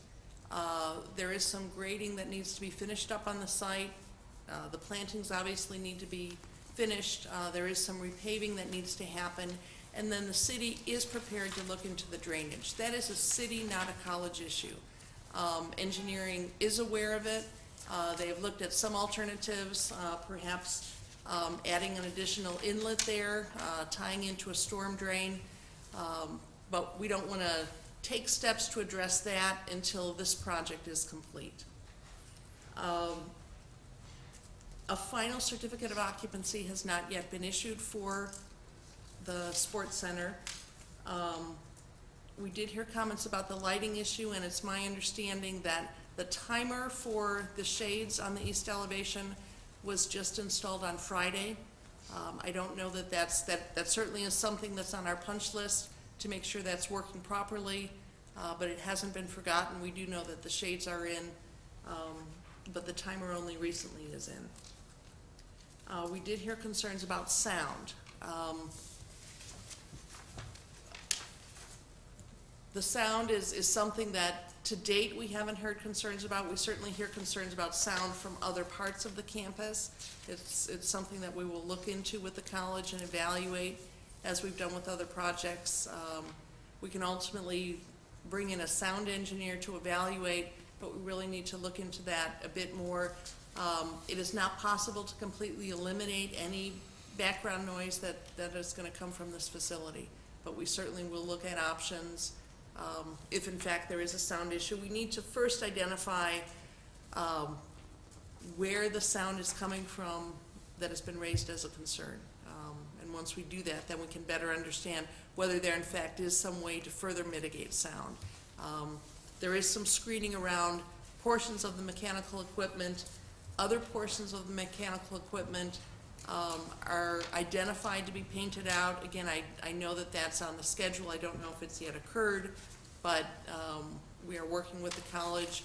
There is some grading that needs to be finished up on the site. The plantings obviously need to be finished. There is some repaving that needs to happen. And then the city is prepared to look into the drainage. That is a city, not a college issue. Engineering is aware of it. They have looked at some alternatives, perhaps adding an additional inlet there, tying into a storm drain. But we don't want to take steps to address that until this project is complete. A final certificate of occupancy has not yet been issued for the sports center. We did hear comments about the lighting issue, and it's my understanding that the timer for the shades on the east elevation was just installed on Friday. I don't know that that certainly is something that's on our punch list to make sure that's working properly, but it hasn't been forgotten. We do know that the shades are in, but the timer only recently is in. We did hear concerns about sound. The sound is something that to date we haven't heard concerns about. We certainly hear concerns about sound from other parts of the campus. It's something that we will look into with the college and evaluate as we've done with other projects. We can ultimately bring in a sound engineer to evaluate, but we really need to look into that a bit more. It is not possible to completely eliminate any background noise that is going to come from this facility, but we certainly will look at options. If in fact there is a sound issue, we need to first identify where the sound is coming from that has been raised as a concern. And once we do that, then we can better understand whether there in fact is some way to further mitigate sound. There is some screening around portions of the mechanical equipment. Other portions of the mechanical equipment are identified to be painted out. Again, I know that that's on the schedule. I don't know if it's yet occurred, but we are working with the college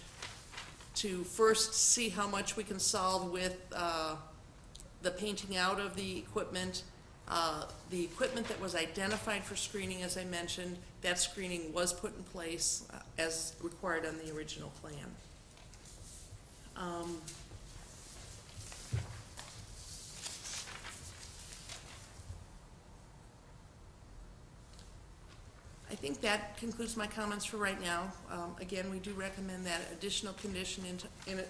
to first see how much we can solve with the painting out of the equipment. The equipment that was identified for screening, as I mentioned, that screening was put in place as required on the original plan. I think that concludes my comments for right now. Again, we do recommend that additional condition in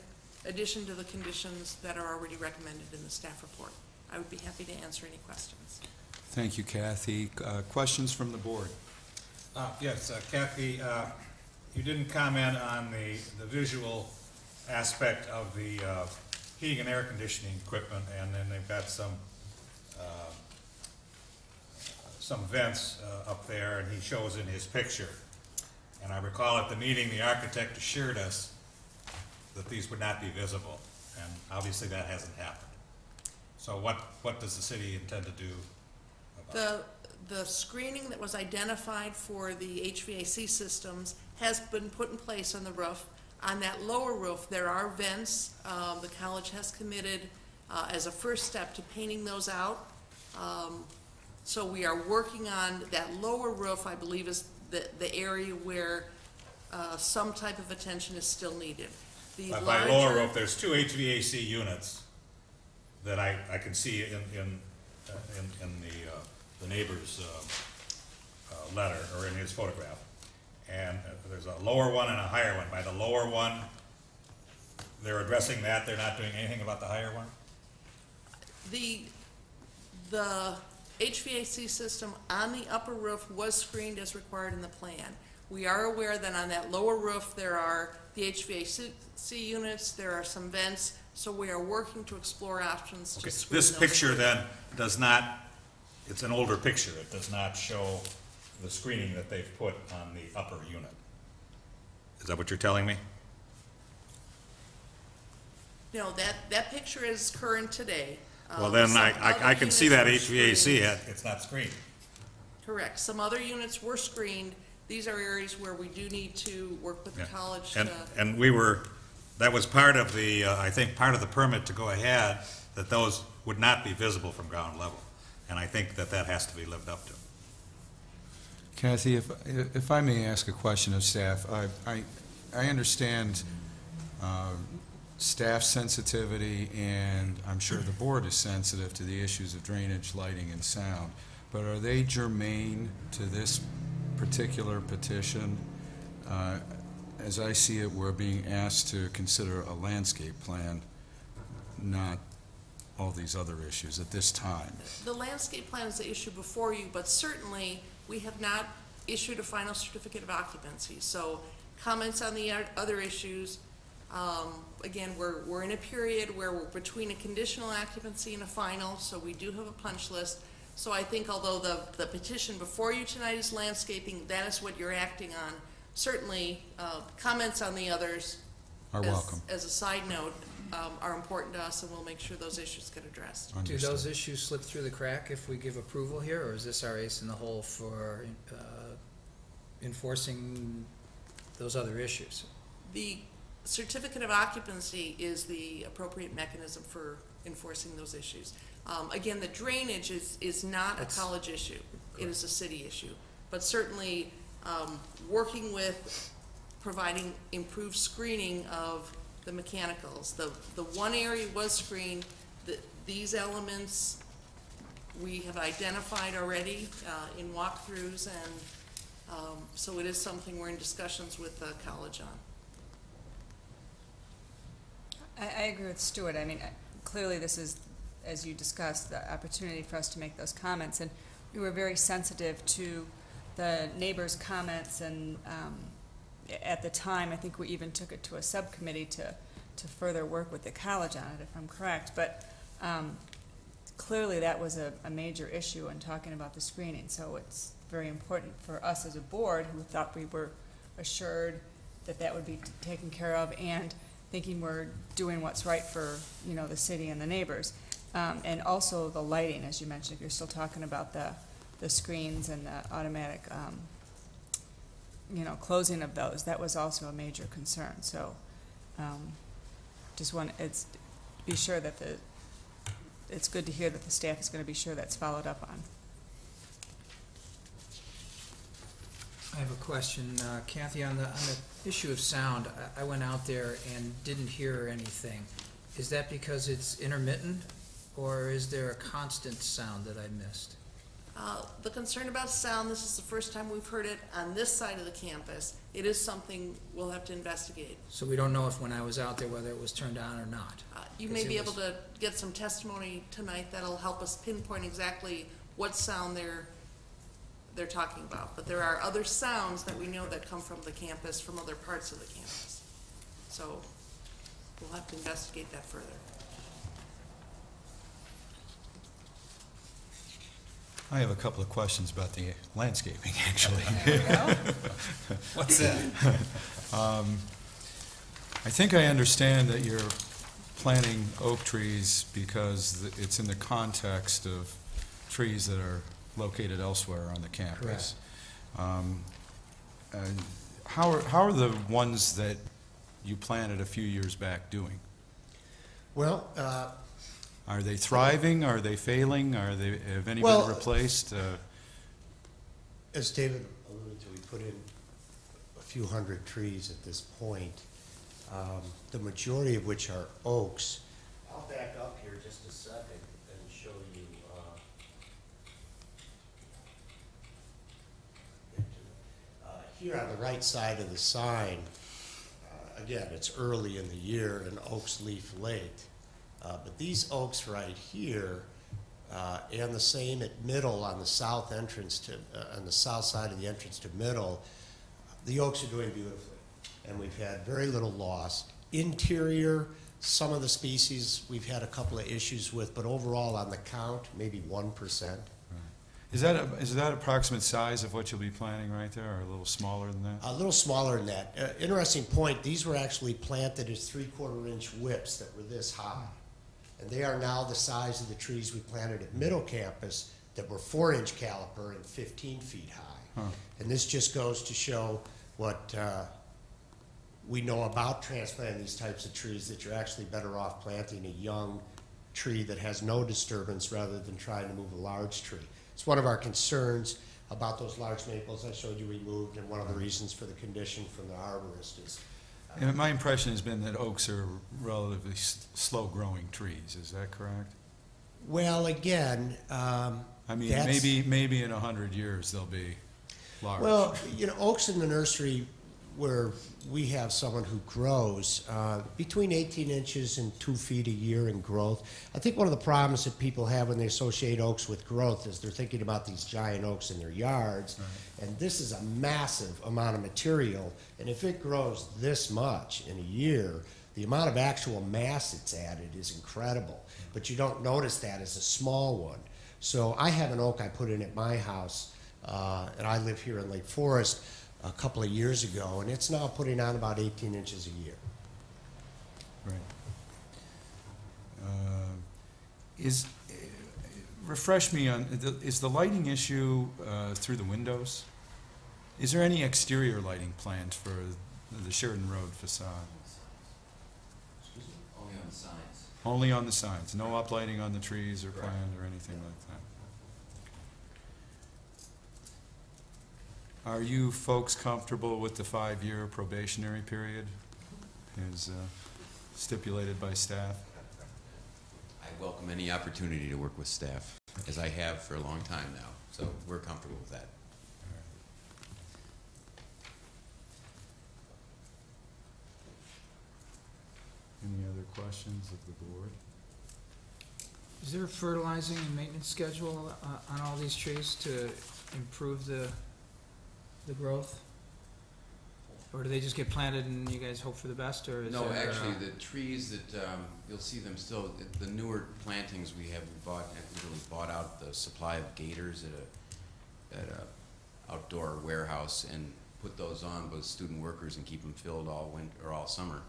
addition to the conditions that are already recommended in the staff report. I would be happy to answer any questions. Thank you, Kathy. Questions from the board? Yes, Kathy, you didn't comment on the visual aspect of the heating and air conditioning equipment, and then they've got some vents up there, and he shows in his picture. And I recall at the meeting, the architect assured us that these would not be visible, and obviously that hasn't happened. So what does the city intend to do about it? The screening that was identified for the HVAC systems has been put in place on the roof. On that lower roof, there are vents. The college has committed as a first step to painting those out. So we are working on that lower roof, I believe is the area where some type of attention is still needed. By lower roof, there's two HVAC units that I can see in the neighbor's letter, or in his photograph. And there's a lower one and a higher one. By the lower one, they're addressing that, they're not doing anything about the higher one? The HVAC system on the upper roof was screened as required in the plan. We are aware that on that lower roof there are the HVAC units, there are some vents, so we are working to explore options to screen This those. picture then does not, it's an older picture, it does not show the screening that they've put on the upper unit. Is that what you're telling me? No, that picture is current today. Well, then Some I other can see that units were HVAC, screened. it's not screened. Correct. Some other units were screened. These are areas where we do need to work with the Yeah. college And, to, and we were, that was part of the, I think, part of the permit to go ahead, that those would not be visible from ground level. And I think that that has to be lived up to. Kathy, if I may ask a question of staff, I understand staff sensitivity, and I'm sure the board is sensitive to the issues of drainage, lighting, and sound, but are they germane to this particular petition? As I see it, we're being asked to consider a landscape plan, not all these other issues at this time. The landscape plan is the issue before you, but certainly we have not issued a final certificate of occupancy. So comments on the other issues, again, we're in a period where we're between a conditional occupancy and a final, so we do have a punch list. So I think although the petition before you tonight is landscaping, that is what you're acting on. Certainly, comments on the others Are welcome. as a side note, are important to us, and we'll make sure those issues get addressed. Do those issues slip through the crack if we give approval here, or is this our ace in the hole for enforcing those other issues? The certificate of occupancy is the appropriate mechanism for enforcing those issues. Again, the drainage is not a college issue. It is a city issue. But certainly, working with providing improved screening of the mechanicals. The one area was screened. These elements we have identified already in walkthroughs, and so it is something we're in discussions with the college on. I agree with Stuart. I mean, clearly this is, as you discussed, the opportunity for us to make those comments, and we were very sensitive to the neighbors' comments, and at the time, I think we even took it to a subcommittee to further work with the college on it, if I'm correct. But clearly that was a major issue in talking about the screening, so it's very important for us as a board who thought we were assured that that would be taken care of, and thinking we're doing what's right for, you know, the city and the neighbors. And also the lighting, as you mentioned, if you're still talking about the screens and the automatic, you know, closing of those, that was also a major concern. So just want to be sure that it's good to hear that the staff is going to be sure that's followed up on. I have a question, Kathy, on the issue of sound. I went out there and didn't hear anything. Is that because it's intermittent, or is there a constant sound that I missed? The concern about sound, this is the first time we've heard it on this side of the campus. It is something we'll have to investigate. So we don't know if when I was out there whether it was turned on or not. You may be able to get some testimony tonight that'll help us pinpoint exactly what sound they're talking about. But there are other sounds that we know that come from the campus, from other parts of the campus. So we'll have to investigate that further. I have a couple of questions about the landscaping, actually. What's that? I think I understand that you're planting oak trees because it's in the context of trees that are located elsewhere on the campus. How are the ones that you planted a few years back doing? Well, are they thriving? Are they failing? Have any been replaced? As David alluded to, we put in a few hundred trees at this point, the majority of which are oaks. I'll back up here just a second and show you. Here on the right side of the sign, again, it's early in the year and oaks leaf late. But these oaks right here, and the same at Middle on the south entrance to, on the south side of the entrance to Middle, the oaks are doing beautifully. And we've had very little loss. Interior, some of the species we've had a couple of issues with, but overall on the count, maybe 1%. Is that approximate size of what you'll be planting right there, or a little smaller than that? A little smaller than that. Interesting point, these were actually planted as 3/4-inch whips that were this high. And they are now the size of the trees we planted at Middle Campus that were 4-inch caliper and 15 feet high. And this just goes to show what we know about transplanting these types of trees, that you're actually better off planting a young tree that has no disturbance rather than trying to move a large tree. It's one of our concerns. about those large maples I showed you removed, and one of the reasons for the condition from the arborist is. And my impression has been that oaks are relatively slow-growing trees. Is that correct? Well, again, I mean, that's- maybe in 100 years they'll be large. Well, you know, oaks in the nursery, where we have someone who grows between 18 inches and 2 feet a year in growth. I think one of the problems that people have when they associate oaks with growth is they're thinking about these giant oaks in their yards, and this is a massive amount of material, and if it grows this much in a year, the amount of actual mass it's added is incredible, but you don't notice that as a small one. So I have an oak I put in at my house, and I live here in Lake Forest, a couple of years ago, and it's now putting on about 18 inches a year. Right. Refresh me on, is the lighting issue through the windows? Is there any exterior lighting planned for the Sheridan Road facade? Only on the signs. Only on the signs, no uplighting on the trees or planned or anything like that? Are you folks comfortable with the 5-year probationary period as stipulated by staff? I welcome any opportunity to work with staff, as I have for a long time now, so we're comfortable with that. Any other questions of the board? Is there a fertilizing and maintenance schedule on all these trees to improve the growth? Or do they just get planted and you guys hope for the best, or is No, there, actually, the trees that, you'll see them still, the newer plantings we literally bought out the supply of gators at a outdoor warehouse and put those on with student workers and keep them filled all winter, or all summer.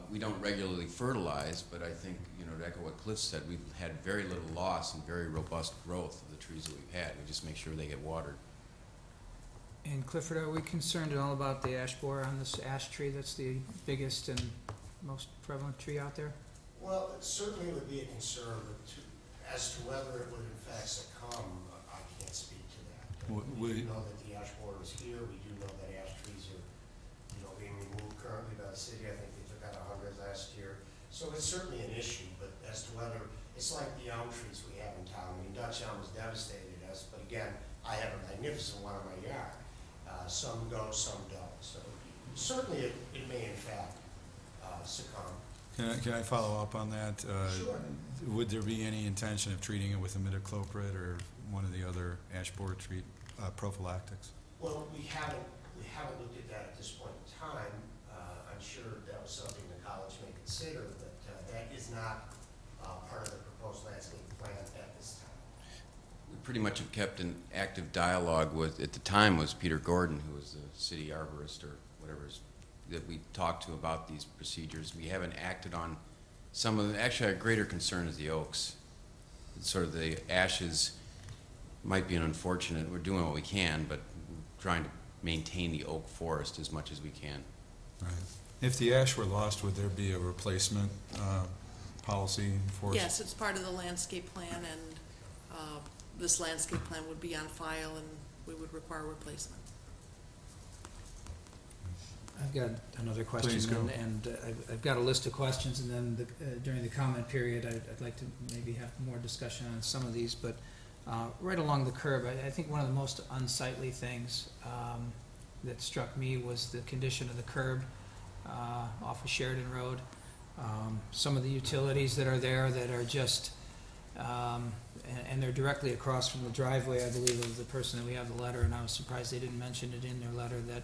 We don't regularly fertilize, but I think, you know, to echo what Cliff said, we've had very little loss and very robust growth of the trees that we've had. We just make sure they get watered. And Clifford, are we concerned at all about the ash borer on this ash tree that's the biggest and most prevalent tree out there? Well, it certainly would be a concern, but as to whether it would in fact succumb, I can't speak to that. We do know that the ash borer is here. We do know that ash trees are, you know, being removed currently by the city. I think they took out 100 last year. So it's certainly an issue, but as to whether, it's like the elm trees we have in town. I mean, Dutch elm has devastated us, but again, I have a magnificent one in my yard. Some go, some don't. So certainly it may in fact succumb. Can I follow up on that? Sure. Would there be any intention of treating it with imidacloprid or one of the other ash borer prophylactics? Well, we haven't looked at that at this point in time. I'm sure that was something the college may consider, but that is not part of the proposed landscape plan at this time. We pretty much have kept an active dialogue with, at the time was Peter Gordon, who was the city arborist or whatever, that we talked to about these procedures. We haven't acted on some of them. Actually, our greater concern is the oaks. It's sort of the ashes might be an unfortunate, we're doing what we can, but trying to maintain the oak forest as much as we can. Right. If the ash were lost, would there be a replacement policy enforced? Yes, it's part of the landscape plan, and this landscape plan would be on file, and we would require replacement. I've got another question. Please go. And I've got a list of questions, and then during the comment period, I'd like to maybe have more discussion on some of these, but right along the curb, I think one of the most unsightly things that struck me was the condition of the curb off of Sheridan Road. Some of the utilities that are there that are just, and they're directly across from the driveway, I believe, of the person that we have the letter, and I was surprised they didn't mention it in their letter, that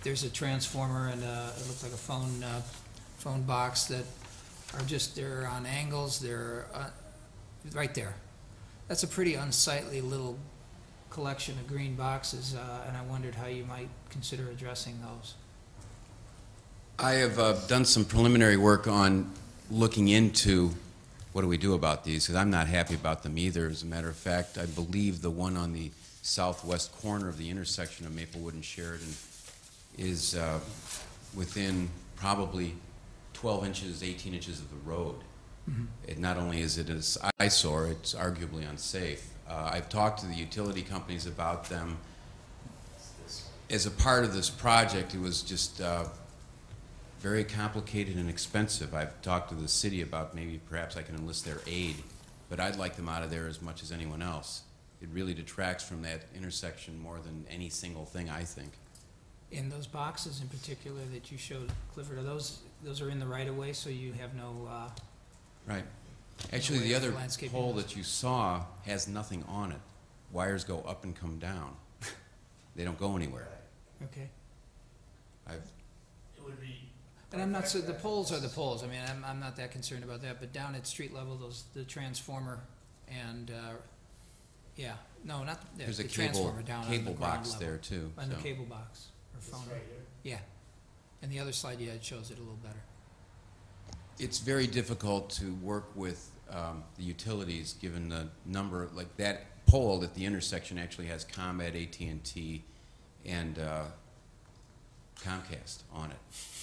there's a transformer and it looks like a phone box that are just, they're on angles, they're right there. That's a pretty unsightly little collection of green boxes, and I wondered how you might consider addressing those. I have done some preliminary work on looking into what do we do about these, because I'm not happy about them either. As a matter of fact, I believe the one on the southwest corner of the intersection of Maplewood and Sheridan is within probably 12 inches, 18 inches of the road. Mm-hmm. It not only is it an eyesore, it's arguably unsafe. I've talked to the utility companies about them. As a part of this project, it was just very complicated and expensive. I've talked to the city about maybe perhaps I can enlist their aid, but I'd like them out of there as much as anyone else. It really detracts from that intersection more than any single thing, I think. In those boxes in particular that you showed, Clifford, are those are in the right of way, so you have no, Right. Actually, way the of other landscaping pole those? that you saw has nothing on it. Wires go up and come down. They don't go anywhere. okay. I've, It would be. And I'm not, so the poles are the poles, I mean, I'm not that concerned about that, but down at street level, the transformer and, yeah, no, not, the there's a transformer down on the cable ground box level. there too. On the so. cable box, or phone. Yeah, and the other slide, yeah, it shows it a little better. It's very difficult to work with the utilities, given the number, like that pole at the intersection actually has ComEd, AT&T, and Comcast on it,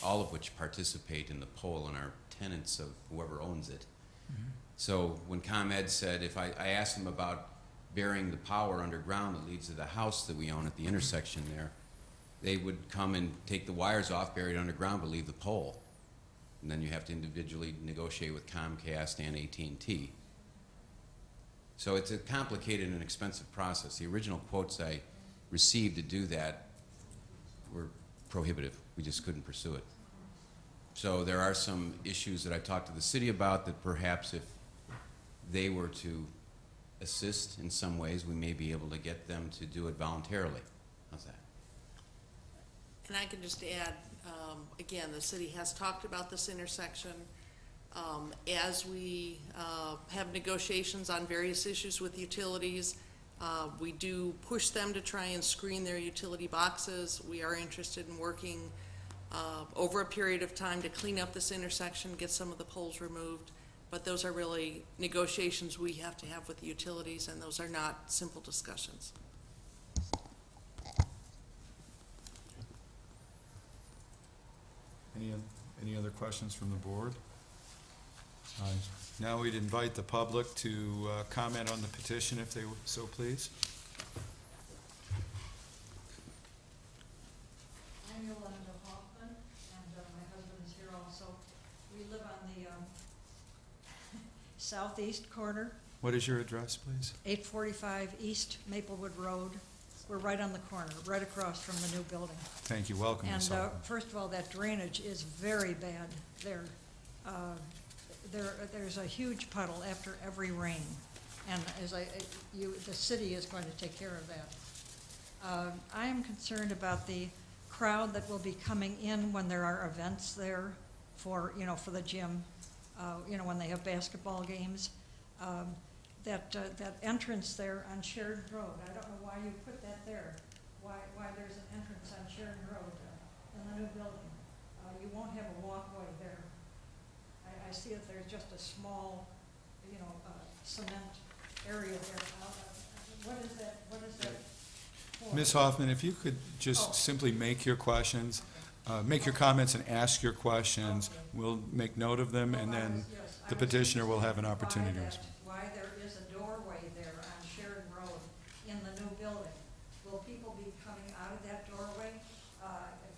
all of which participate in the pole and are tenants of whoever owns it. Mm-hmm. So when ComEd said, if I asked them about burying the power underground that leads to the house that we own at the intersection there, they would come and take the wires off, bury it underground, but leave the pole. And then you have to individually negotiate with Comcast and AT&T. So it's a complicated and expensive process. The original quotes I received to do that were prohibitive. We just couldn't pursue it. So there are some issues that I talked to the city about that perhaps if they were to assist in some ways, we may be able to get them to do it voluntarily. How's that? And I can just add, again, the city has talked about this intersection. As we have negotiations on various issues with utilities, we do push them to try and screen their utility boxes. We are interested in working over a period of time to clean up this intersection, get some of the poles removed. But those are really negotiations we have to have with the utilities, and those are not simple discussions. Any other questions from the board? Now we'd invite the public to comment on the petition if they so please. I'm Yolanda Hoffman, and my husband is here also. We live on the southeast corner, What is your address, please? 845 East Maplewood Road. We're right on the corner, right across from the new building. Thank you. Welcome, Ms. And Sullivan. first of all, that drainage is very bad there. There's a huge puddle after every rain, and the city is going to take care of that. I am concerned about the crowd that will be coming in when there are events there for the gym, when they have basketball games. That entrance there on Sheridan Road, I don't know why you put that there, why there's an entrance on Sheridan Road in the new building. You won't have a walkway there. I see that there's just a small, cement area there. What is that for? Ms. Hoffman, if you could just simply make your questions, make your comments and ask your questions. Okay. We'll make note of them, and then the petitioner will have an opportunity to respond. Why there is a doorway there on Sheridan Road in the new building. Will people be coming out of that doorway,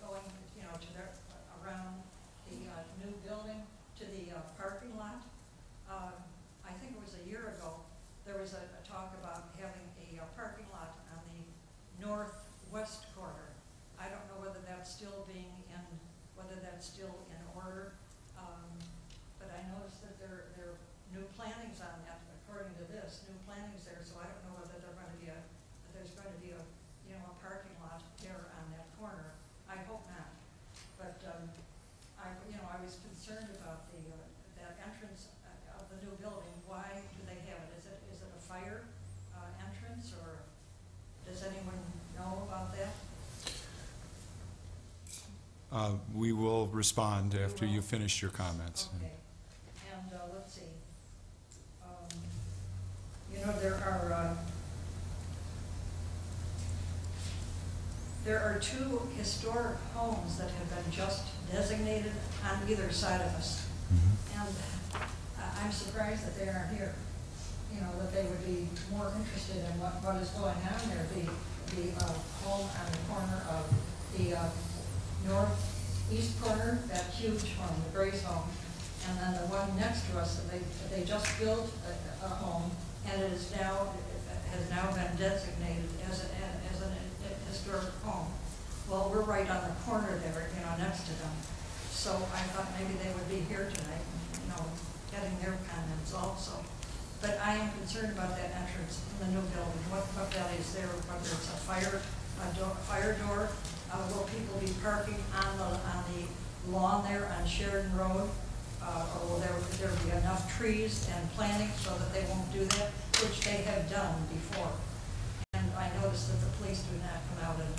going, around the new building to the parking lot? I think it was a year ago, there was a talk about having a parking lot on the northwest corner. I don't know whether that's still in order, but I noticed that there are new plantings on that, according to this, new plantings there, so I don't know whether there's going to be a parking lot there on that corner. I hope not. But, I was concerned about that entrance of the new building. Why do they have it? Is it a fire entrance, or does anyone know about that? We will respond after you finish your comments. Okay. And let's see. There are two historic homes that have been just designated on either side of us. And I'm surprised that they aren't here. that they would be more interested in what is going on there. The home on the corner of the northeast corner, that huge home, the Gray's home, and then the one next to us, they just built a home, and it is now, has now been designated as an historic home. Well, we're right on the corner there, next to them. So I thought maybe they would be here tonight, getting their comments also. But I am concerned about that entrance in the new building, what that is there, whether it's a fire door, will people be parking on the lawn there on Sheridan Road? Or will there be enough trees and planting so that they won't do that, which they have done before? And I noticed that the police do not come out and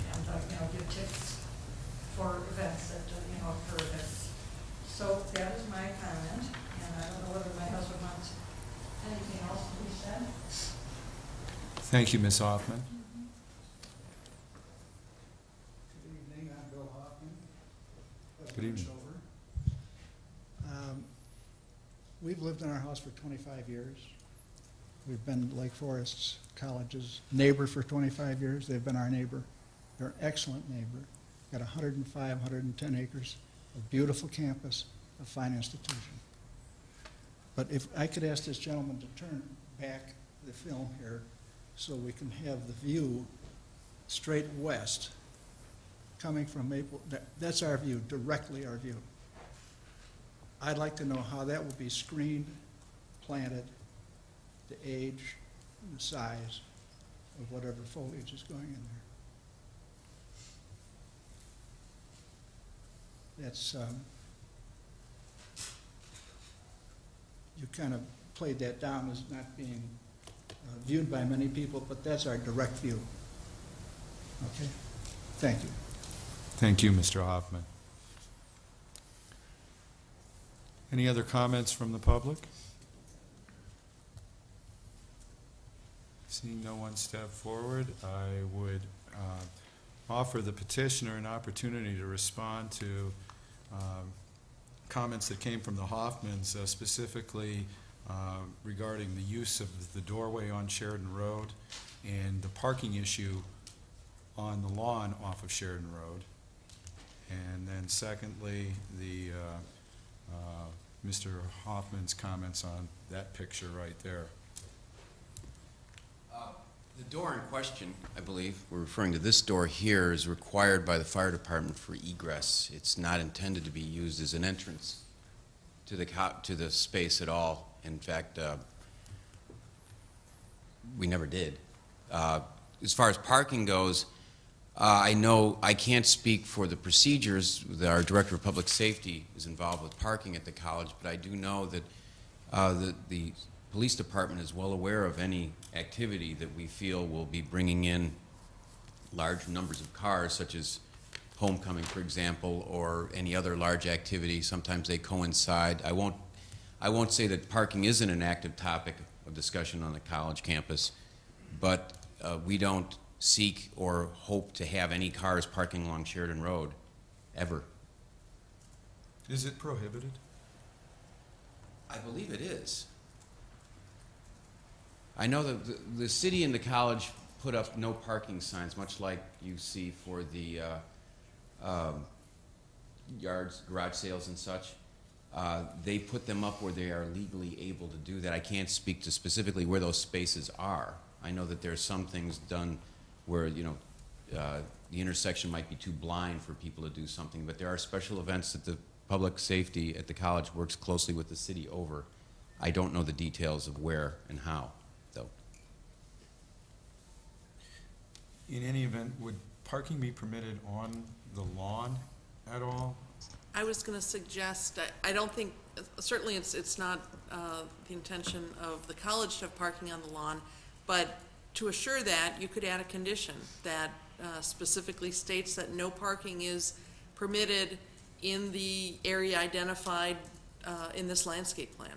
give tickets for events that, occur there. So that is my comment, and I don't know whether my husband wants anything else to be said. Thank you, Ms. Hoffman. Good evening, I'm Bill Hoffman. Good evening. We've lived in our house for 25 years. We've been Lake Forest College's neighbor for 25 years. They've been our neighbor. They're an excellent neighbor. Got 105, 110 acres, a beautiful campus, a fine institution. But if I could ask this gentleman to turn back the film here so we can have the view straight west coming from Maple. That's our view, directly our view. I'd like to know how that will be screened, planted, the age, and the size of whatever foliage is going in there. That's, you kind of played that down as not being viewed by many people, but that's our direct view. Okay? Thank you. Thank you, Mr. Hoffman. Any other comments from the public? Seeing no one step forward, I would offer the petitioner an opportunity to respond to comments that came from the Hoffmans, specifically regarding the use of the doorway on Sheridan Road and the parking issue on the lawn off of Sheridan Road. And then secondly, the Mr. Hoffman's comments on that picture right there. The door in question, I believe, we're referring to this door here, is required by the fire department for egress. It's not intended to be used as an entrance to the space at all. In fact, we never did. As far as parking goes, I know I can't speak for the procedures. Our Director of Public Safety is involved with parking at the college, but I do know that the police department is well aware of any activity that we feel will be bringing in large numbers of cars, such as homecoming, for example, or any other large activity. Sometimes they coincide. I won't say that parking isn't an active topic of discussion on the college campus, but we don't seek or hope to have any cars parking along Sheridan Road, ever. Is it prohibited? I believe it is. I know that the city and the college put up no parking signs, much like you see for the yards, garage sales and such. They put them up where they are legally able to do that. I can't speak to specifically where those spaces are. I know that there's some things done where, the intersection might be too blind for people to do something, but there are special events that the public safety at the college works closely with the city over. I don't know the details of where and how, though. In any event, would parking be permitted on the lawn at all? I was going to suggest, I don't think, certainly it's not the intention of the college to have parking on the lawn, but to assure that, you could add a condition that specifically states that no parking is permitted in the area identified in this landscape plan.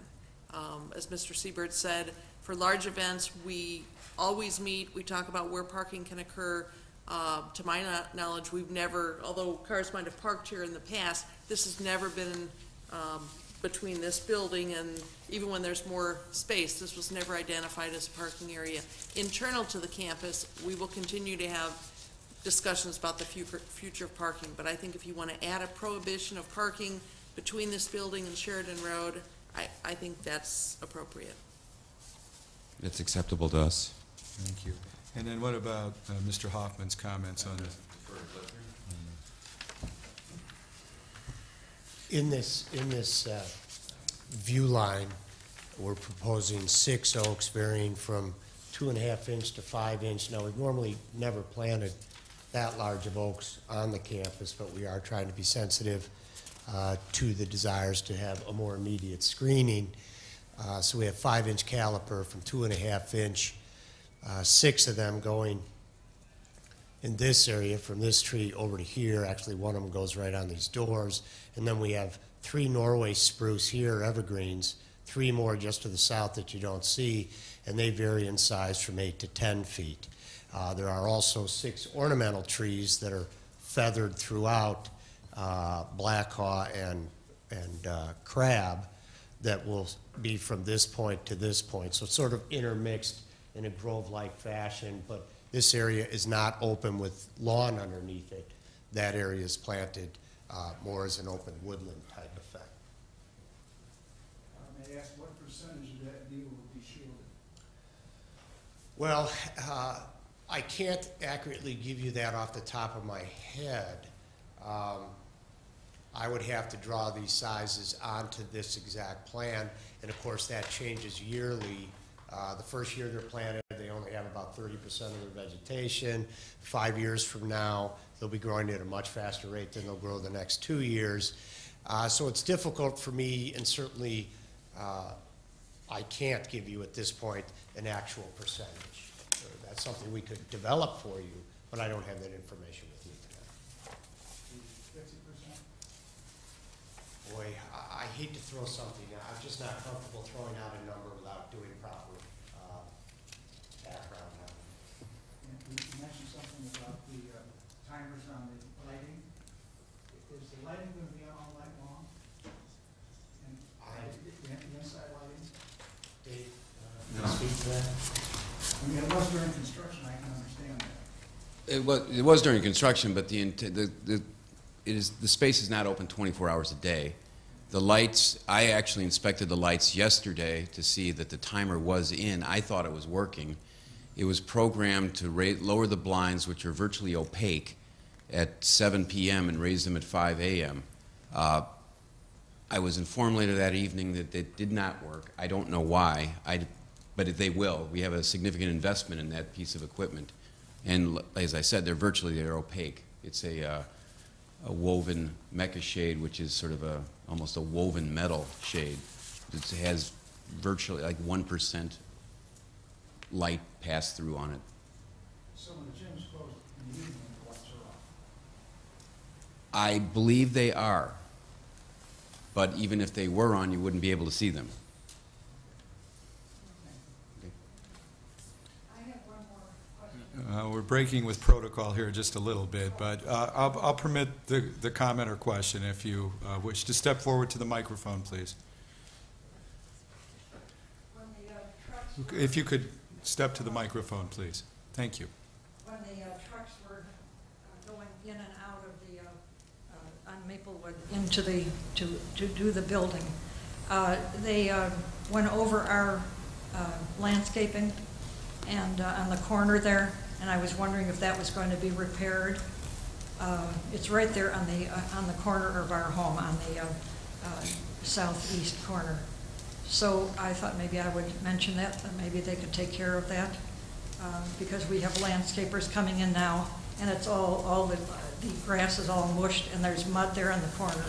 As Mr. Siebert said, for large events, we always meet, we talk about where parking can occur. To my knowledge, we've never, although cars might have parked here in the past, this has never been between this building and even when there's more space, this was never identified as a parking area. Internal to the campus, we will continue to have discussions about the future of parking, but I think if you want to add a prohibition of parking between this building and Sheridan Road, I think that's appropriate. It's acceptable to us. Thank you. And then what about Mr. Hoffman's comments on it? In this view line, we're proposing 6 oaks varying from 2.5 inch to 5 inch. Now, we've normally never planted that large of oaks on the campus, but we are trying to be sensitive to the desires to have a more immediate screening. So we have 5 inch caliper from 2.5 inch, 6 of them going in this area from this tree over to here. Actually, one of them goes right on these doors. And then we have 3 Norway spruce here, evergreens, 3 more just to the south that you don't see, and they vary in size from 8 to 10 feet. There are also 6 ornamental trees that are feathered throughout, black haw and crab, that will be from this point to this point. So it's sort of intermixed in a grove-like fashion, but this area is not open with lawn underneath it. That area is planted more as an open woodland type effect. May I ask what percentage of that view will be shielded? Well, I can't accurately give you that off the top of my head. I would have to draw these sizes onto this exact plan, and of course that changes yearly. The first year they're planted, they only have about 30% of their vegetation. 5 years from now, they'll be growing at a much faster rate than they'll grow the next 2 years. So it's difficult for me, and certainly I can't give you at this point an actual percentage. That's something we could develop for you, but I don't have that information with me today. 50%? Boy, I hate to throw something out. I'm just not comfortable throwing out a number without doing proper background on it. And you mentioned something about the timers on the lighting. Is the lighting going to be on all night long? And the inside lighting? Dave, can you speak to that? I mean, it was during construction, I can understand that. It was during construction, but the space is not open 24 hours a day. The lights, I actually inspected the lights yesterday to see that the timer was in. I thought it was working. It was programmed to lower the blinds, which are virtually opaque, at 7 p.m. and raise them at 5 a.m. I was informed later that evening that it did not work. I don't know why, but they will. We have a significant investment in that piece of equipment. And as I said, they're opaque. It's a woven mecha shade, which is sort of almost a woven metal shade. It has virtually like 1% light pass through on it. So when the gym's closed in the evening, the lights are off? I believe they are, but even if they were on, you wouldn't be able to see them. I have one more question. We're breaking with protocol here just a little bit, but I'll permit the comment or question if you wish to step forward to the microphone, please. When the trucks If you could step to the microphone, please. Thank you. when the trucks were going in and out of the, on Maplewood into the, to do the building, they went over our landscaping and on the corner there, and I was wondering if that was going to be repaired. It's right there on the corner of our home, on the southeast corner. So I thought maybe I would mention that maybe they could take care of that, because we have landscapers coming in now, and it's all the grass is all mushed, and there's mud there in the corner.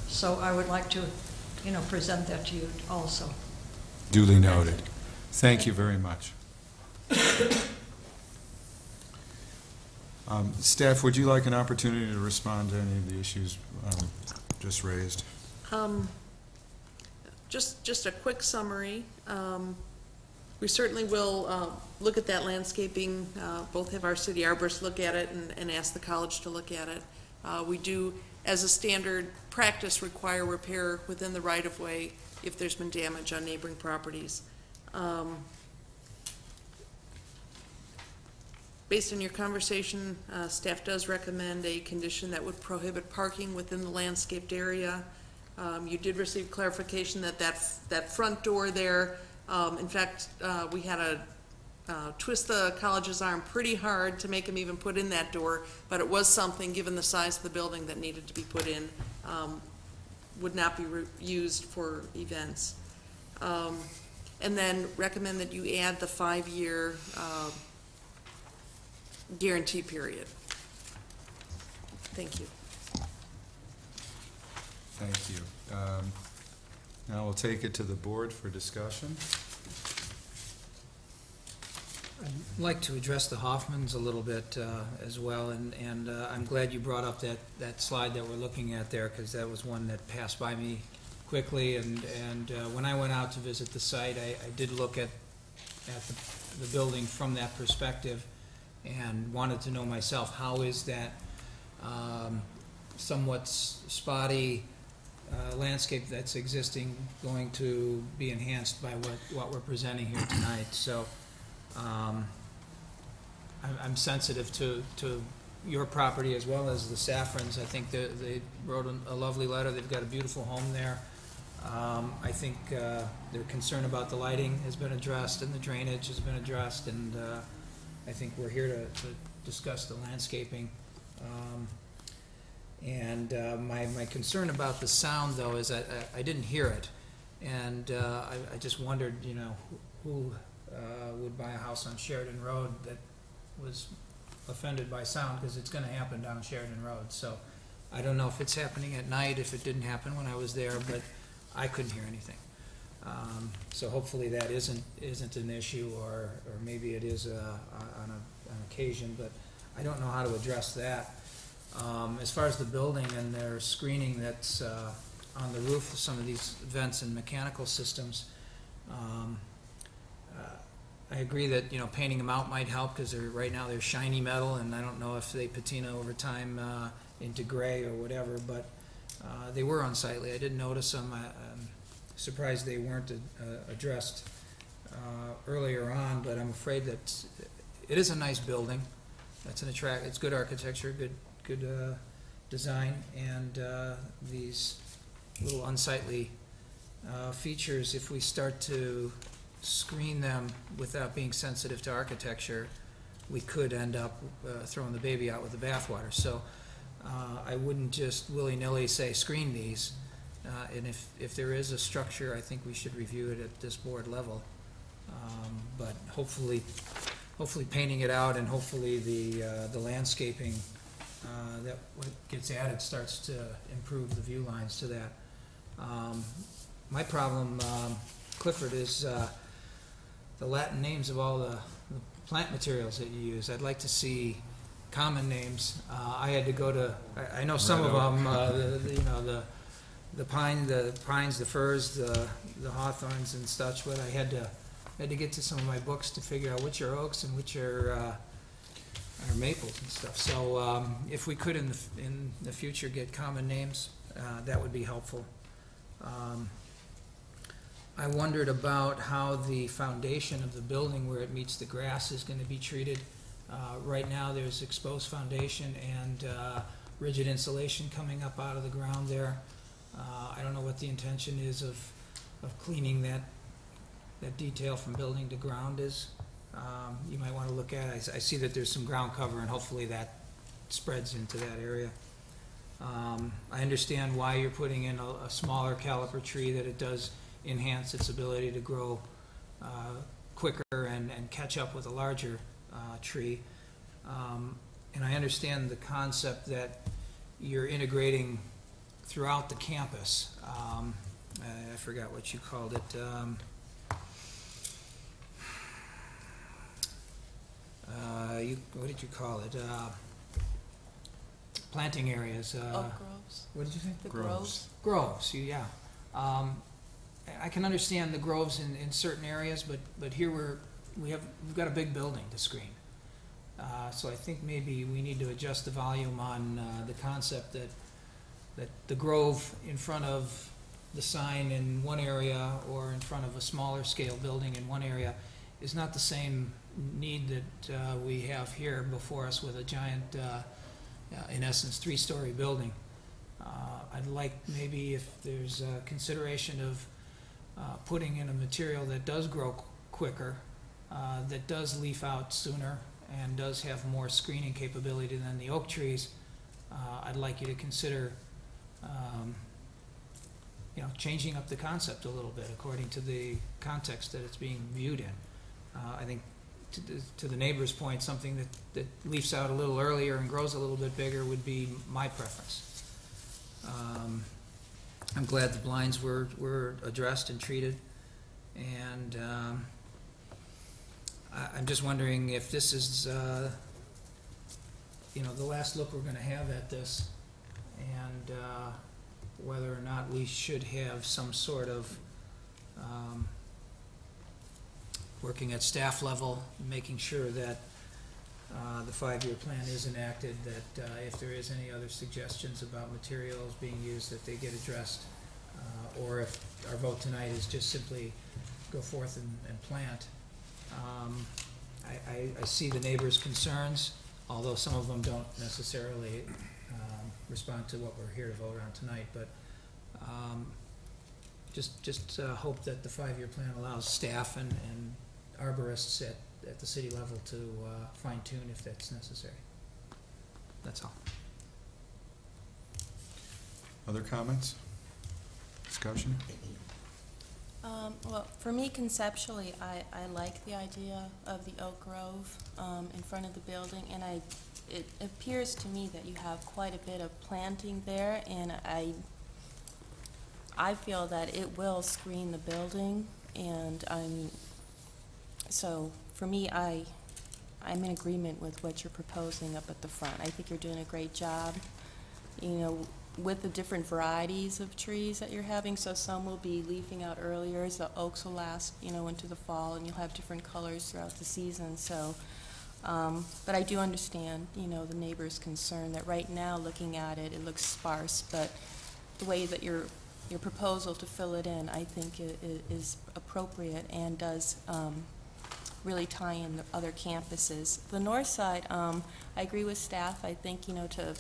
So I would like to, present that to you also. Duly noted. Thank you very much. Staff, would you like an opportunity to respond to any of the issues just raised? Just a quick summary. We certainly will look at that landscaping, both have our city arborist look at it and ask the college to look at it. We do, as a standard practice, require repair within the right-of-way if there's been damage on neighboring properties. Based on your conversation, staff does recommend a condition that would prohibit parking within the landscaped area. You did receive clarification that that front door there, in fact, we had to twist the college's arm pretty hard to make him even put in that door, but it was something, given the size of the building, that needed to be put in, would not be used for events. And then recommend that you add the 5-year guarantee period. Thank you. Thank you. Now we'll take it to the board for discussion. I'd like to address the Hoffmans a little bit as well, and I'm glad you brought up that slide that we're looking at there, because that was one that passed by me quickly, and when I went out to visit the site, I did look at the building from that perspective and wanted to know myself, how is that somewhat spotty landscape that's existing going to be enhanced by what we're presenting here tonight. So I'm sensitive to your property as well as the Safrans. I think they wrote a lovely letter. They've got a beautiful home there. I think their concern about the lighting has been addressed and the drainage has been addressed, and I think we're here to discuss the landscaping. My concern about the sound, though, is I didn't hear it, and I just wondered, you know, who would buy a house on Sheridan Road that was offended by sound, because it's going to happen down Sheridan Road. So I don't know if it's happening at night, if it didn't happen when I was there, but I couldn't hear anything. So hopefully that isn't an issue, or maybe it is on an occasion, but I don't know how to address that. As far as the building and their screening that's on the roof of some of these vents and mechanical systems, I agree that, you know, painting them out might help, because right now they're shiny metal, and I don't know if they patina over time into gray or whatever, but they were unsightly. I didn't notice them. I'm surprised they weren't addressed earlier on, but I'm afraid that it is a nice building. It's good architecture, good design, and these little unsightly features, if we start to screen them without being sensitive to architecture, we could end up throwing the baby out with the bathwater. So I wouldn't just willy-nilly say screen these, and if there is a structure, I think we should review it at this board level. But hopefully painting it out, and hopefully the landscaping that what gets added starts to improve the view lines to that. My problem, Clifford, is the Latin names of all the plant materials that you use. I'd like to see common names. I had to go to, I know some of them, the pines, the firs, the hawthorns and such, but I had to get to some of my books to figure out which are oaks and which are maples and stuff. So if we could in the future get common names, that would be helpful. I wondered about how the foundation of the building where it meets the grass is going to be treated. Right now there's exposed foundation and rigid insulation coming up out of the ground there. I don't know what the intention is of cleaning that detail from building to ground is. You might want to look at it. I see that there's some ground cover, and hopefully that spreads into that area. I understand why you're putting in a smaller caliper tree, that it does enhance its ability to grow quicker and catch up with a larger tree. And I understand the concept that you're integrating throughout the campus. I forgot what you called it. What did you call it? Planting areas. Oak groves. What did you say? The groves. Groves, yeah. I can understand the groves in certain areas, but here we've got a big building to screen. So I think maybe we need to adjust the volume on the concept that the grove in front of the sign in one area or in front of a smaller scale building in one area is not the same need that we have here before us with a giant, in essence, 3-story building. I'd like maybe if there's a consideration of putting in a material that does grow quicker, that does leaf out sooner, and does have more screening capability than the oak trees, I'd like you to consider changing up the concept a little bit according to the context that it's being viewed in. I think to the neighbor's point, something that leafs out a little earlier and grows a little bit bigger would be my preference. I'm glad the blinds were addressed and treated, and I'm just wondering if this is the last look we're going to have at this, and whether or not we should have some sort of working at staff level, making sure that the 5-year plan is enacted, that if there is any other suggestions about materials being used, that they get addressed, or if our vote tonight is just simply go forth and plant. I see the neighbors' concerns, although some of them don't necessarily respond to what we're here to vote on tonight, but just hope that the 5-year plan allows staff and arborists at the city level to fine-tune if that's necessary. That's all. Other comments? Discussion? Well, for me, conceptually, I like the idea of the oak grove in front of the building, and it appears to me that you have quite a bit of planting there, and I feel that it will screen the building, and so for me, I'm in agreement with what you're proposing up at the front. I think you're doing a great job, with the different varieties of trees that you're having. So some will be leafing out earlier, as the oaks will last, into the fall, and you'll have different colors throughout the season. So, but I do understand, the neighbor's concern that right now, looking at it, it looks sparse, but the way that your proposal to fill it in, I think is appropriate and does really tie in the other campuses. The north side, I agree with staff. I think, to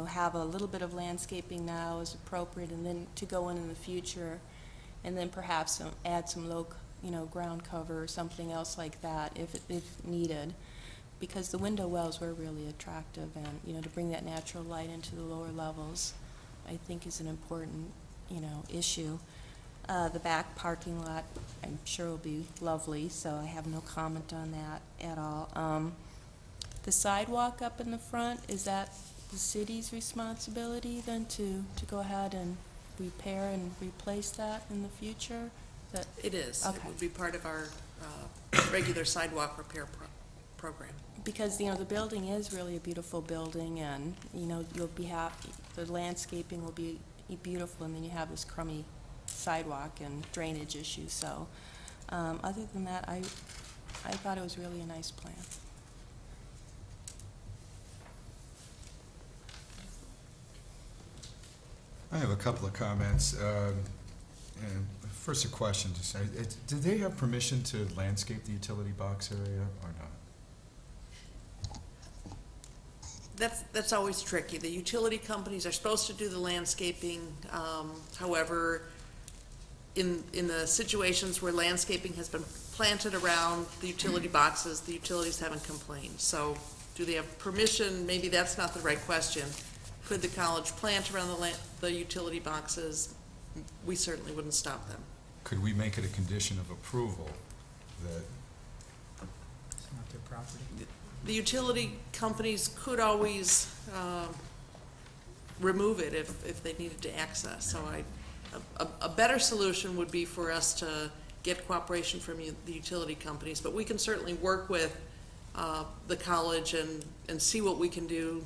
have a little bit of landscaping now is appropriate, and then to go in the future, and then perhaps add some low, ground cover or something else like that if needed, because the window wells were really attractive, and to bring that natural light into the lower levels, I think is an important, issue. The back parking lot, I'm sure will be lovely, so I have no comment on that at all. The sidewalk up in the front, is that the city's responsibility then to go ahead and repair and replace that in the future? It is. Okay. It would be part of our regular sidewalk repair program. Because, the building is really a beautiful building, and, you'll be happy, the landscaping will be beautiful, and then you have this crummy sidewalk and drainage issues. So, other than that, I thought it was really a nice plan. I have a couple of comments. And first, a question. Did they have permission to landscape the utility box area or not? That's always tricky. The utility companies are supposed to do the landscaping. However, in the situations where landscaping has been planted around the utility boxes, the utilities haven't complained. So, do they have permission? Maybe that's not the right question. Could the college plant around the utility boxes? We certainly wouldn't stop them. Could we make it a condition of approval that It's not their property. The utility companies could always remove it if they needed to access. So a better solution would be for us to get cooperation from the utility companies, but we can certainly work with the college and see what we can do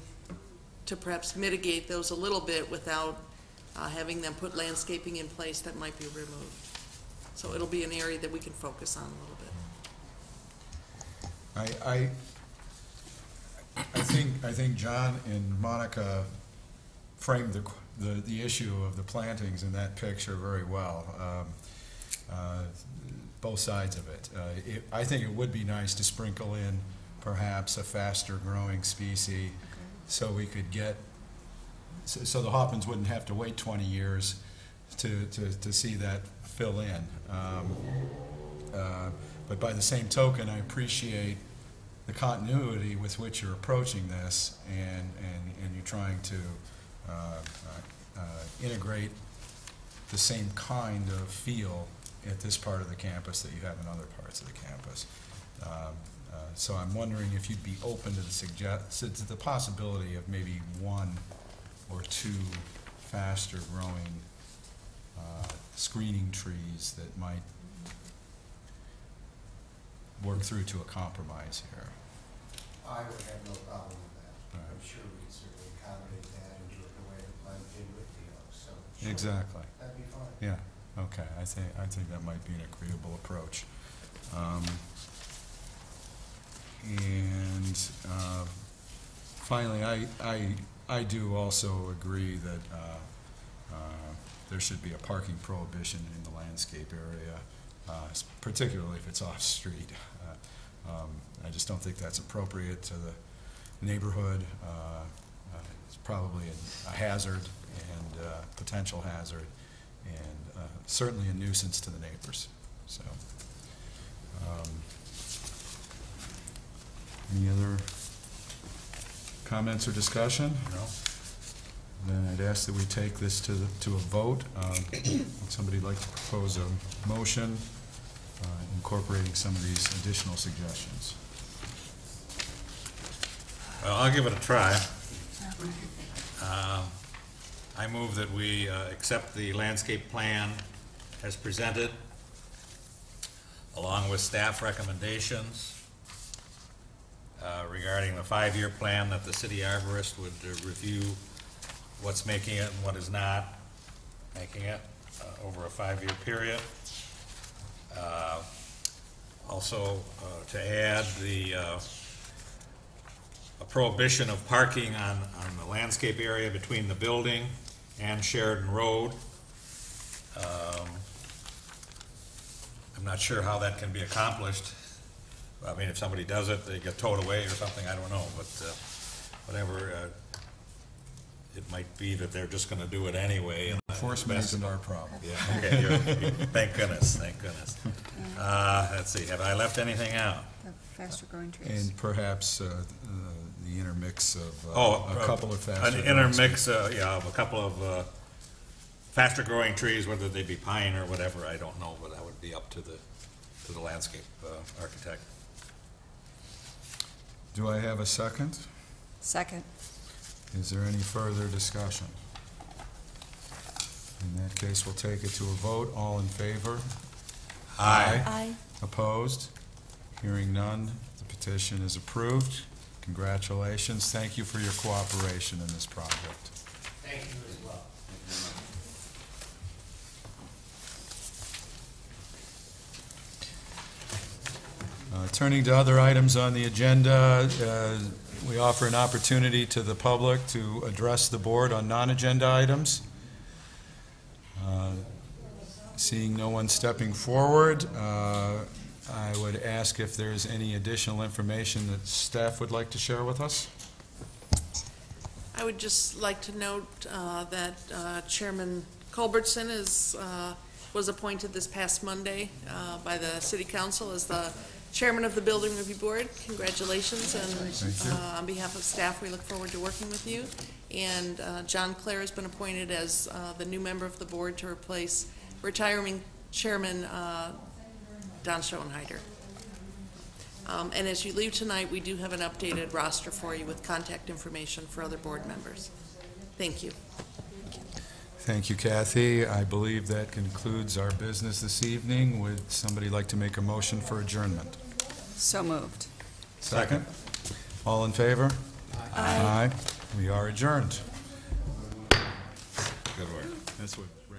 to perhaps mitigate those a little bit without having them put landscaping in place that might be removed. So it'll be an area that we can focus on a little bit. I think John and Monica framed the issue of the plantings in that picture very well. Both sides of it. I think it would be nice to sprinkle in perhaps a faster growing species, so we could get, so the Hoffmans wouldn't have to wait 20 years to see that fill in. But by the same token, I appreciate the continuity with which you're approaching this, and you're trying to integrate the same kind of feel at this part of the campus that you have in other parts of the campus. So I'm wondering if you'd be open to the possibility of maybe 1 or 2 faster growing screening trees that might work through to a compromise here. I would have no problem with that. Right. I'm sure we could certainly accommodate that and do it the way the plan did with the oaks, so. sure, Exactly. That'd be fine. Yeah. Okay. I think that might be an agreeable approach. And finally, I do also agree that there should be a parking prohibition in the landscape area, particularly if it's off-street. I just don't think that's appropriate to the neighborhood. It's probably a hazard and potential hazard, and certainly a nuisance to the neighbors. So, any other comments or discussion? No? Then I'd ask that we take this to a vote. Would somebody like to propose a motion incorporating some of these additional suggestions? Well, I'll give it a try. I move that we accept the landscape plan as presented, along with staff recommendations regarding the 5-year plan, that the city arborist would review what's making it and what is not making it over a 5-year period. Also, to add a prohibition of parking on the landscape area between the building and Sheridan Road. I'm not sure how that can be accomplished. I mean, if somebody does it, they get towed away or something, I don't know, but whatever. It might be that they're just gonna do it anyway. And Enforcement isn't our problem. Yeah, okay, thank goodness, thank goodness. Let's see, have I left anything out? The faster growing trees. And perhaps the intermix of Oh, a couple of faster. an intermix, yeah, of a couple of faster growing trees, whether they be pine or whatever, I don't know, but that would be up to the landscape architect. Do I have a second? Second. Is there any further discussion? In that case, we'll take it to a vote. All in favor? Aye. Opposed? Hearing none, the petition is approved. Congratulations. Thank you for your cooperation in this project. Thank you as well. Turning to other items on the agenda, we offer an opportunity to the public to address the board on non-agenda items. Seeing no one stepping forward, I would ask if there's any additional information that staff would like to share with us. I would just like to note that Chairman Culbertson was appointed this past Monday by the City Council as the Chairman of the Building Review Board. Congratulations, and Thank you. on behalf of staff, we look forward to working with you. And John Clare has been appointed as the new member of the board to replace retiring Chairman Don Schoenheider. And as you leave tonight, we do have an updated roster for you with contact information for other board members. Thank you. Thank you, Kathy. I believe that concludes our business this evening. Would somebody like to make a motion for adjournment? So moved. Second. All in favor? Aye. We are adjourned. Good work. That's what Ray.